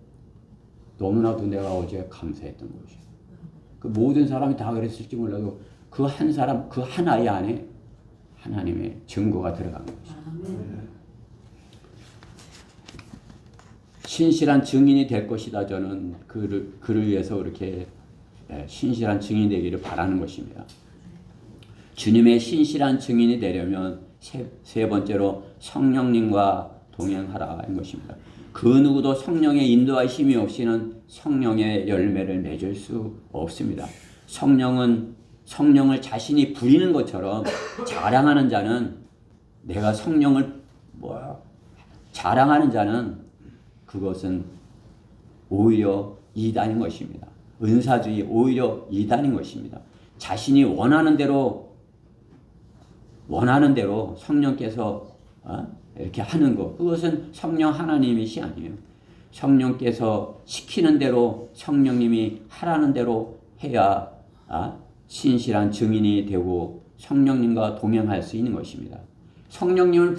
너무나도 내가 어제 감사했던 것이에요. 그 모든 사람이 다 그랬을지 몰라도 그 한 사람, 그 한 아이 안에 하나님의 증거가 들어간 것이에요. 신실한 증인이 될 것이다. 저는 그를 위해서 그렇게 신실한 증인이 되기를 바라는 것입니다. 주님의 신실한 증인이 되려면 세 번째로 성령님과 동행하라는 것입니다. 그 누구도 성령의 인도하심이 없이는 성령의 열매를 맺을 수 없습니다. 성령을 자신이 부리는 것처럼 자랑하는 자는 내가 성령을 자랑하는 자는 그것은 오히려 이단인 것입니다. 은사주의 오히려 이단인 것입니다. 자신이 원하는 대로 성령께서 이렇게 하는 것, 그것은 성령 하나님이시 아니에요. 성령께서 시키는 대로 성령님이 하라는 대로 해야 신실한 증인이 되고 성령님과 동행할 수 있는 것입니다. 성령님을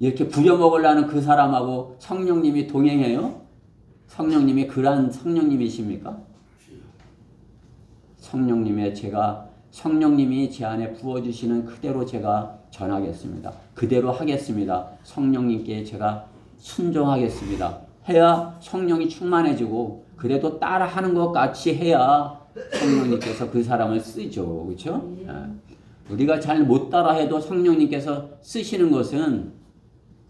이렇게 부려먹으려는 그 사람하고 성령님이 동행해요? 성령님이 그러한 성령님이십니까? 성령님이 제 안에 부어주시는 그대로 제가 전하겠습니다. 그대로 하겠습니다. 성령님께 제가 순종하겠습니다. 해야 성령이 충만해지고 그래도 따라하는 것 같이 해야 성령님께서 그 사람을 쓰죠. 그렇죠? 우리가 잘 못 따라해도 성령님께서 쓰시는 것은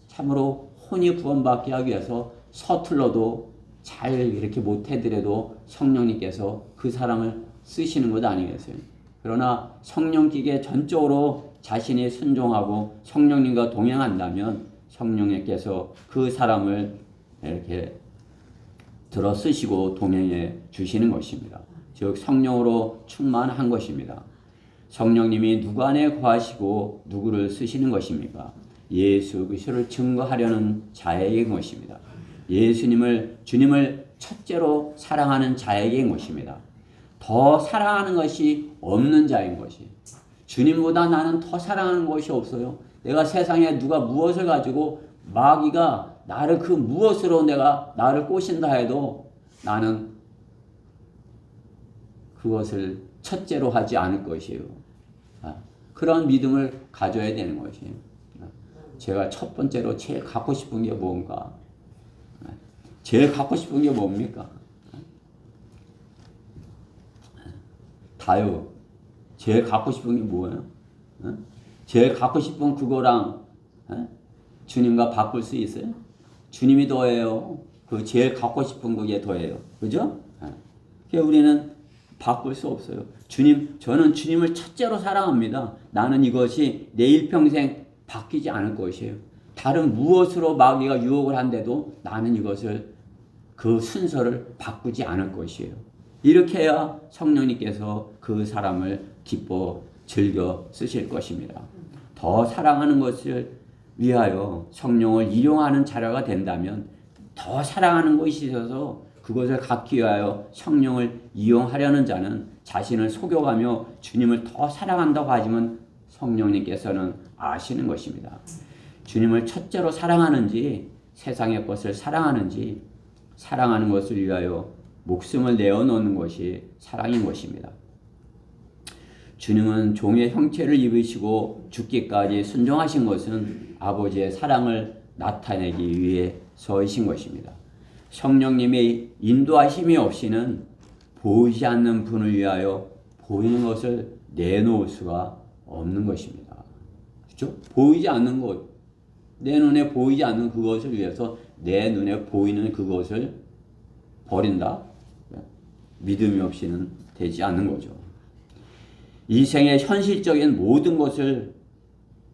참으로 혼이 구원받게 하기 위해서 서툴러도 잘 이렇게 못해더라도 성령님께서 그 사람을 쓰시는 것 아니겠어요? 그러나 성령께 전적으로 자신이 순종하고 성령님과 동행한다면 성령님께서 그 사람을 이렇게 들어 쓰시고 동행해 주시는 것입니다. 즉 성령으로 충만한 것입니다. 성령님이 누구 안에 거하시고 누구를 쓰시는 것입니까? 예수 그리스도를 증거하려는 자에게인 것입니다. 주님을 첫째로 사랑하는 자에게인 것입니다. 더 사랑하는 것이 없는 자인 것이. 주님보다 나는 더 사랑하는 것이 없어요. 내가 세상에 누가 무엇을 가지고 마귀가 나를 그 무엇으로 내가 나를 꼬신다 해도 나는 그것을 첫째로 하지 않을 것이에요. 그런 믿음을 가져야 되는 것이에요. 제가 첫 번째로 제일 갖고 싶은 게 뭔가? 제일 갖고 싶은 게 뭡니까? 다요. 제일 갖고 싶은 게 뭐예요? 제일 갖고 싶은 그거랑 주님과 바꿀 수 있어요? 주님이 더해요. 그 제일 갖고 싶은 그게 더해요. 그죠? 그러니까 우리는 바꿀 수 없어요. 저는 주님을 첫째로 사랑합니다. 나는 이것이 내 일평생 바뀌지 않을 것이에요. 다른 무엇으로 마귀가 유혹을 한데도 나는 이것을 그 순서를 바꾸지 않을 것이에요. 이렇게 해야 성령님께서 그 사람을 기뻐 즐겨 쓰실 것입니다. 더 사랑하는 것을 위하여 성령을 이용하는 자료가 된다면 더 사랑하는 것이 있어서 그것을 갖기 위하여 성령을 이용하려는 자는 자신을 속여가며 주님을 더 사랑한다고 하지만 성령님께서는 아시는 것입니다. 주님을 첫째로 사랑하는지 세상의 것을 사랑하는지 사랑하는 것을 위하여 목숨을 내어놓는 것이 사랑인 것입니다. 주님은 종의 형체를 입으시고 죽기까지 순종하신 것은 아버지의 사랑을 나타내기 위해서이신 것입니다. 성령님의 인도하심이 없이는 보이지 않는 분을 위하여 보이는 것을 내놓을 수가 없는 것입니다. 그렇죠? 보이지 않는 것, 내 눈에 보이지 않는 그것을 위해서 내 눈에 보이는 그것을 버린다? 믿음이 없이는 되지 않는 거죠. 이 생의 현실적인 모든 것을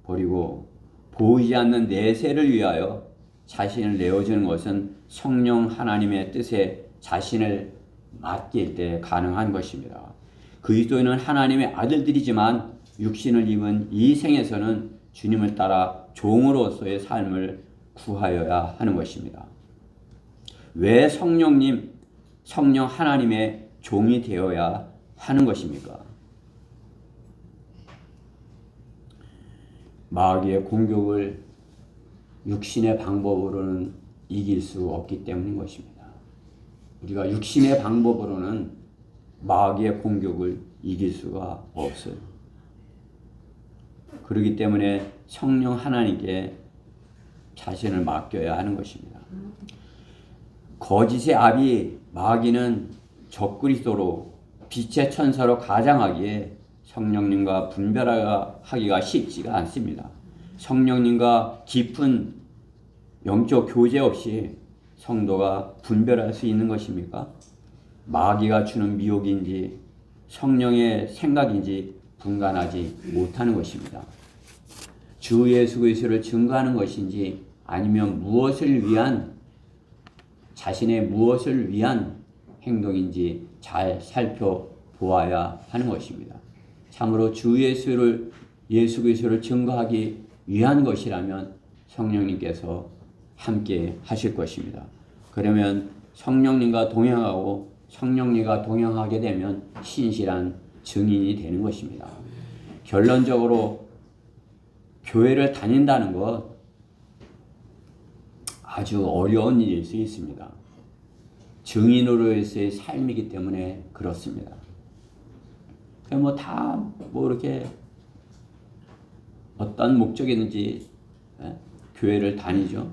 버리고 보이지 않는 내세를 위하여 자신을 내어주는 것은 성령 하나님의 뜻에 자신을 맡길 때 가능한 것입니다. 그리스도인은 하나님의 아들들이지만 육신을 입은 이 생에서는 주님을 따라 종으로서의 삶을 구하여야 하는 것입니다. 왜 성령 하나님의 종이 되어야 하는 것입니까? 마귀의 공격을 육신의 방법으로는 이길 수 없기 때문인 것입니다. 우리가 육신의 방법으로는 마귀의 공격을 이길 수가 없어요. 그렇기 때문에 성령 하나님께 자신을 맡겨야 하는 것입니다. 거짓의 아비 마귀는 적그리스도로 빛의 천사로 가장하기에 성령님과 분별하기가 쉽지가 않습니다. 성령님과 깊은 영적 교제 없이 성도가 분별할 수 있는 것입니까? 마귀가 주는 미혹인지 성령의 생각인지 분간하지 못하는 것입니다. 주 예수 그리스도를 증거하는 것인지 아니면 자신의 무엇을 위한 행동인지 잘 살펴보아야 하는 것입니다. 참으로 주 예수 그리스도를 증거하기 위한 것이라면 성령님께서 함께 하실 것입니다. 그러면 성령님과 동행하고 성령님과 동행하게 되면 신실한 증인이 되는 것입니다. 결론적으로 교회를 다닌다는 것 아주 어려운 일일 수 있습니다. 증인으로서의 삶이기 때문에 그렇습니다. 이렇게 어떤 목적이든지 교회를 다니죠.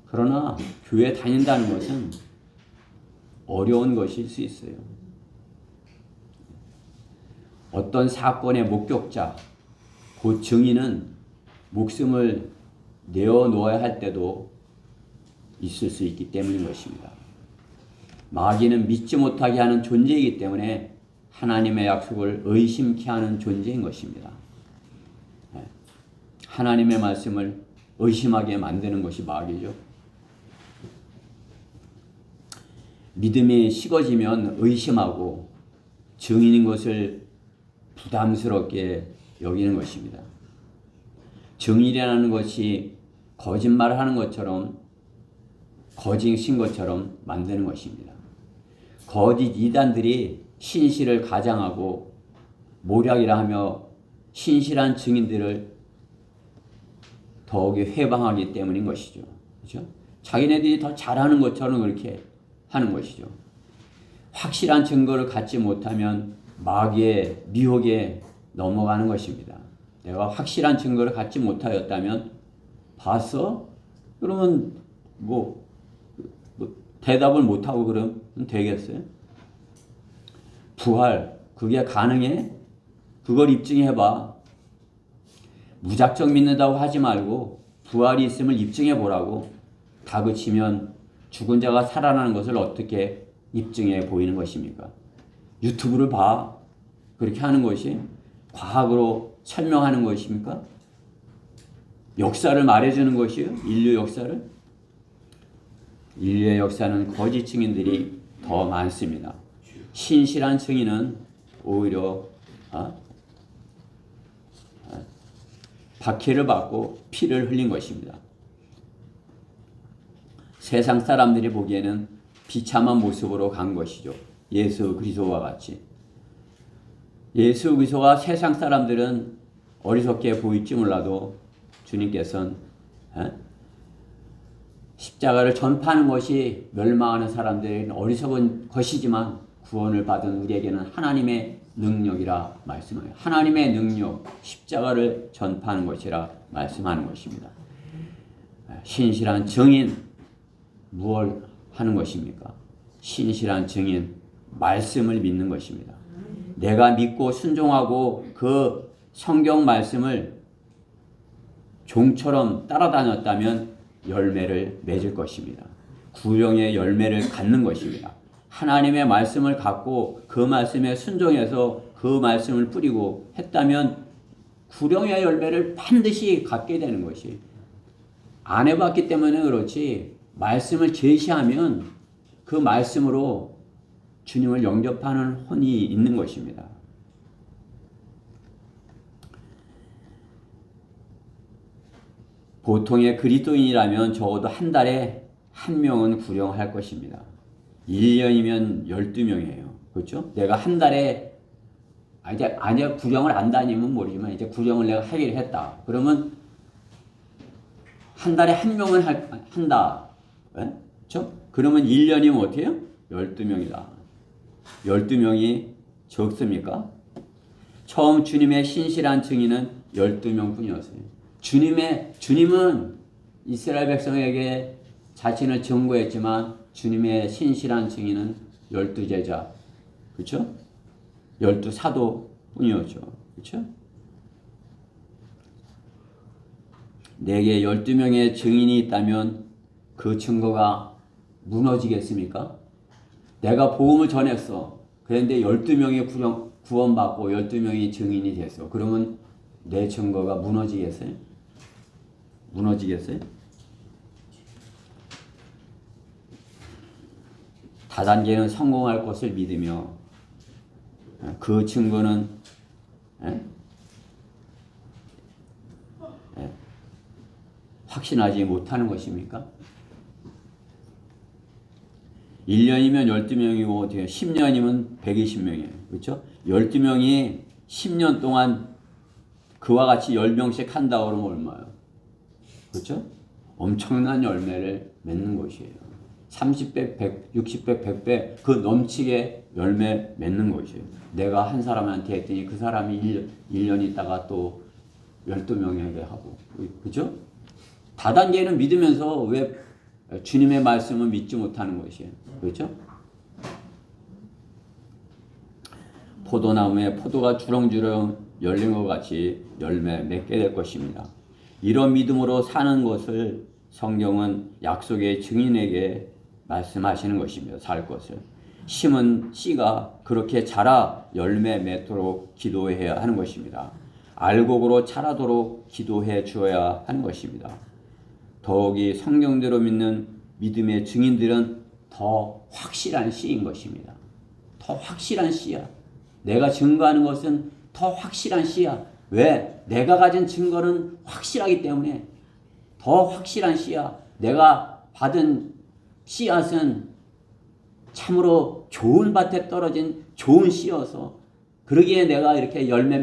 그러나 교회 다닌다는 것은 어려운 것일 수 있어요. 어떤 사건의 목격자, 곧 증인은 목숨을 내어놓아야 할 때도 있을 수 있기 때문인 것입니다. 마귀는 믿지 못하게 하는 존재이기 때문에 하나님의 약속을 의심케 하는 존재인 것입니다. 하나님의 말씀을 의심하게 만드는 것이 마귀죠. 믿음이 식어지면 의심하고 증인인 것을 부담스럽게 여기는 것입니다. 증인이라는 것이 거짓말을 하는 것처럼 거짓인 것처럼 만드는 것입니다. 거짓 이단들이 신실을 가장하고 모략이라 하며 신실한 증인들을 더욱이 회방하기 때문인 것이죠. 그렇죠? 자기네들이 더 잘하는 것처럼 그렇게 하는 것이죠. 확실한 증거를 갖지 못하면 마귀의 미혹에 넘어가는 것입니다. 내가 확실한 증거를 갖지 못하였다면 봤어? 그러면 뭐 대답을 못하고 그러면 되겠어요? 부활 그게 가능해? 그걸 입증해봐. 무작정 믿는다고 하지 말고 부활이 있음을 입증해 보라고. 다그치면 죽은 자가 살아나는 것을 어떻게 입증해 보이는 것입니까? 유튜브를 봐. 그렇게 하는 것이 과학으로 설명하는 것입니까? 역사를 말해주는 것이요? 인류 역사를? 인류의 역사는 거짓 증인들이 더 많습니다. 신실한 증인은 오히려 박해를 받고 피를 흘린 것입니다. 세상 사람들이 보기에는 비참한 모습으로 간 것이죠. 예수 그리스도와 같이. 예수 그리스도가 세상 사람들은 어리석게 보일지 몰라도 주님께서는 십자가를 전파하는 것이 멸망하는 사람들은 어리석은 것이지만 구원을 받은 우리에게는 하나님의 능력이라 말씀해요. 하나님의 능력, 십자가를 전파하는 것이라 말씀하는 것입니다. 신실한 증인, 무엇을 하는 것입니까? 신실한 증인, 말씀을 믿는 것입니다. 내가 믿고 순종하고 그 성경 말씀을 종처럼 따라다녔다면 열매를 맺을 것입니다. 구령의 열매를 갖는 것입니다. 하나님의 말씀을 갖고 그 말씀에 순종해서 그 말씀을 뿌리고 했다면 구령의 열매를 반드시 갖게 되는 것이. 안 해봤기 때문에 그렇지 말씀을 제시하면 그 말씀으로 주님을 영접하는 혼이 있는 것입니다. 보통의 그리스도인이라면 적어도 한 달에 한 명은 구령할 것입니다. 1년이면 12명이에요. 그렇죠? 내가 한 달에 이제 구령을 안 다니면 모르지만 이제 구령을 내가 하기로 했다. 그러면 한 달에 한 명은 한다. 그렇죠? 그러면 1년이면 어떻게 해요? 12명이다. 12명이 적습니까? 처음 주님의 신실한 증인은 12명 뿐이었어요. 주님은 이스라엘 백성에게 자신을 증거했지만 주님의 신실한 증인은 12제자, 그렇죠? 12사도 뿐이었죠. 그렇죠? 내게 12명의 증인이 있다면 그 증거가 무너지겠습니까? 내가 복음을 전했어. 그런데 12명이 구원받고 12명이 증인이 됐어. 그러면 내 증거가 무너지겠어요? 무너지겠어요? 다단계는 성공할 것을 믿으며 그 증거는 확신하지 못하는 것입니까? 1년이면 12명이고 어떻게 10년이면 120명이에요. 그렇죠? 12명이 10년 동안 그와 같이 10명씩 한다 그러면 얼마예요? 그렇죠? 엄청난 열매를 맺는 것이에요. 30배, 100, 60배, 100배 그 넘치게 열매 맺는 것이에요. 내가 한 사람한테 했더니 그 사람이 1년 있다가 또 12명에게 하고. 그렇죠? 다단계는 믿으면서 왜 주님의 말씀을 믿지 못하는 것이에요. 그렇죠? 포도나무에 포도가 주렁주렁 열린 것 같이 열매 맺게 될 것입니다. 이런 믿음으로 사는 것을 성경은 약속의 증인에게 말씀하시는 것입니다. 살 것을. 심은 씨가 그렇게 자라 열매 맺도록 기도해야 하는 것입니다. 알곡으로 자라도록 기도해 주어야 하는 것입니다. 더욱이 성경대로 믿는 믿음의 증인들은 더 확실한 씨인 것입니다. 더 확실한 씨야. 내가 증거하는 것은 더 확실한 씨야. 왜? 내가 가진 증거는 확실하기 때문에 더 확실한 씨야. 내가 받은 씨앗은 참으로 좋은 밭에 떨어진 좋은 씨여서 그러기에 내가 이렇게 열매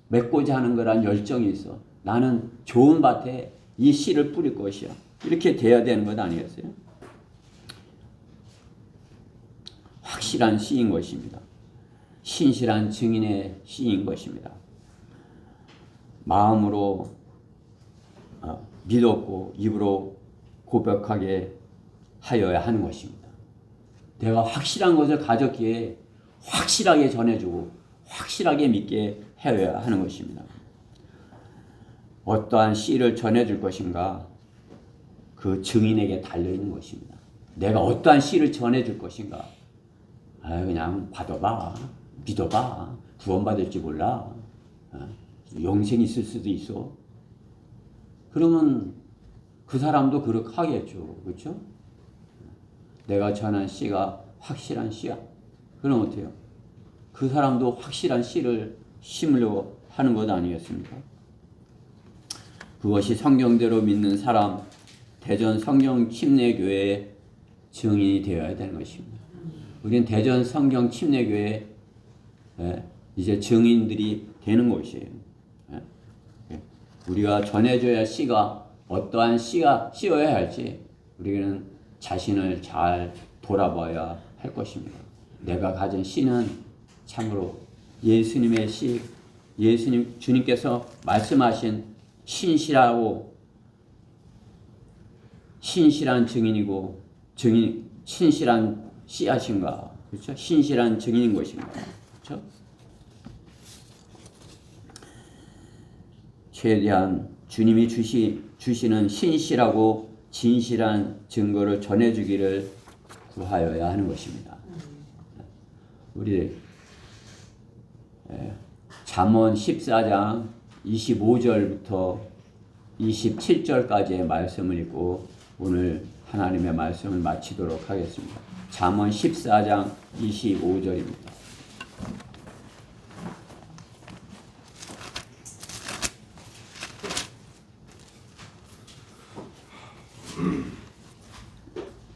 맺고자 하는 거란 열정이 있어. 나는 좋은 밭에 이 씨를 뿌릴 것이야. 이렇게 돼야 되는 것 아니겠어요? 확실한 씨인 것입니다. 신실한 증인의 씨인 것입니다. 마음으로 믿었고 입으로 고백하게 하여야 하는 것입니다. 내가 확실한 것을 가졌기에 확실하게 전해주고 확실하게 믿게 하여야 하는 것입니다. 어떠한 씨를 전해줄 것인가? 그 증인에게 달려있는 것입니다. 내가 어떠한 씨를 전해줄 것인가? 그냥 받아봐. 믿어봐. 구원받을지 몰라. 영생이 있을 수도 있어. 그러면 그 사람도 그렇게 하겠죠. 그렇죠? 내가 전한 씨가 확실한 씨야. 그럼 어때요? 그 사람도 확실한 씨를 심으려고 하는 것 아니겠습니까? 그것이 성경대로 믿는 사람, 대전 성경 침례교회의 증인이 되어야 되는 것입니다. 우리는 대전 성경 침례교회 이제 증인들이 되는 것이에요. 우리가 전해줘야 씨가 어떠한 씨가 씌어야 할지 우리는 자신을 잘 돌아봐야 할 것입니다. 내가 가진 씨는 참으로 예수님의 씨, 주님께서 말씀하신 신실하고 신실한 증인이고 신실한 씨앗인가? 그렇죠? 신실한 증인인 것인가? 그렇죠? 최대한 주님이 주시는 신실하고 진실한 증거를 전해주기를 구하여야 하는 것입니다. 우리 잠언 14장 25절부터 27절까지의 말씀을 읽고 오늘 하나님의 말씀을 마치도록 하겠습니다. 잠언 14장 25절입니다.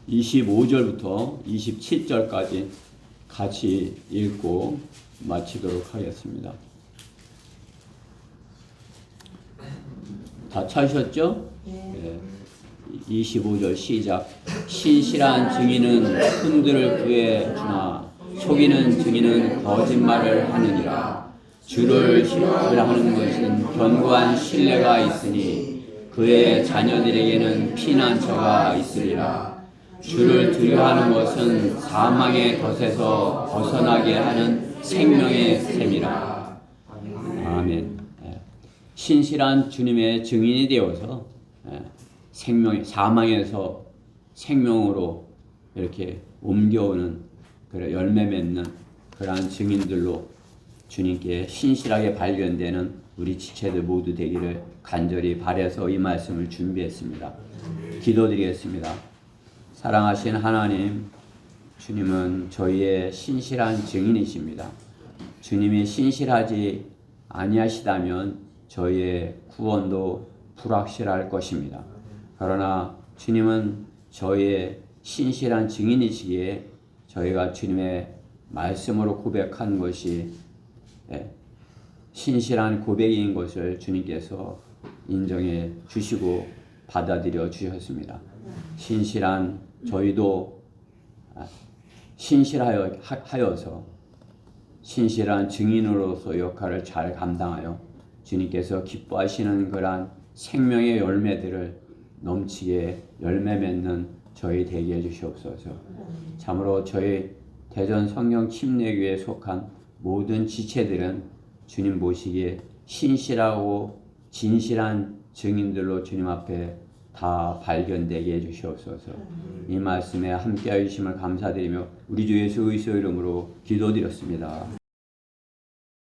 (25절부터) (27절까지) 같이 읽고 마치도록 하겠습니다. 다 찾으셨죠? 네. 25절 시작. 신실한 증인은 흔들을 구해 주나 속이는 증인은 거짓말을 하느니라. 주를 신뢰하는 것은 견고한 신뢰가 있으니 그의 자녀들에게는 피난처가 있으리라. 주를 두려워하는 것은 사망의 덫에서 벗어나게 하는 생명의 셈이라. 아멘. 신실한 주님의 증인이 되어서 사망에서 생명으로 이렇게 옮겨오는 열매 맺는 그러한 증인들로 주님께 신실하게 발견되는 우리 지체들 모두 되기를 간절히 바라서 이 말씀을 준비했습니다. 기도드리겠습니다. 사랑하신 하나님, 주님은 저희의 신실한 증인이십니다. 주님이 신실하지 아니하시다면 저희의 구원도 불확실할 것입니다. 그러나 주님은 저희의 신실한 증인이시기에 저희가 주님의 말씀으로 고백한 것이 신실한 고백인 것을 주님께서 인정해 주시고 받아들여 주셨습니다. 신실한 저희도 신실하여서 신실한 증인으로서 역할을 잘 감당하여 주님께서 기뻐하시는 그러한 생명의 열매들을 넘치게 열매 맺는 저희 되게 해주시옵소서. 참으로 저희 대전 성경 침례교회에 속한 모든 지체들은 주님 보시기에 신실하고 진실한 증인들로 주님 앞에 다 발견되게 해주시옵소서. 이 말씀에 함께해 주심을 감사드리며 우리 주 예수 그리스도의 이름으로 기도드렸습니다.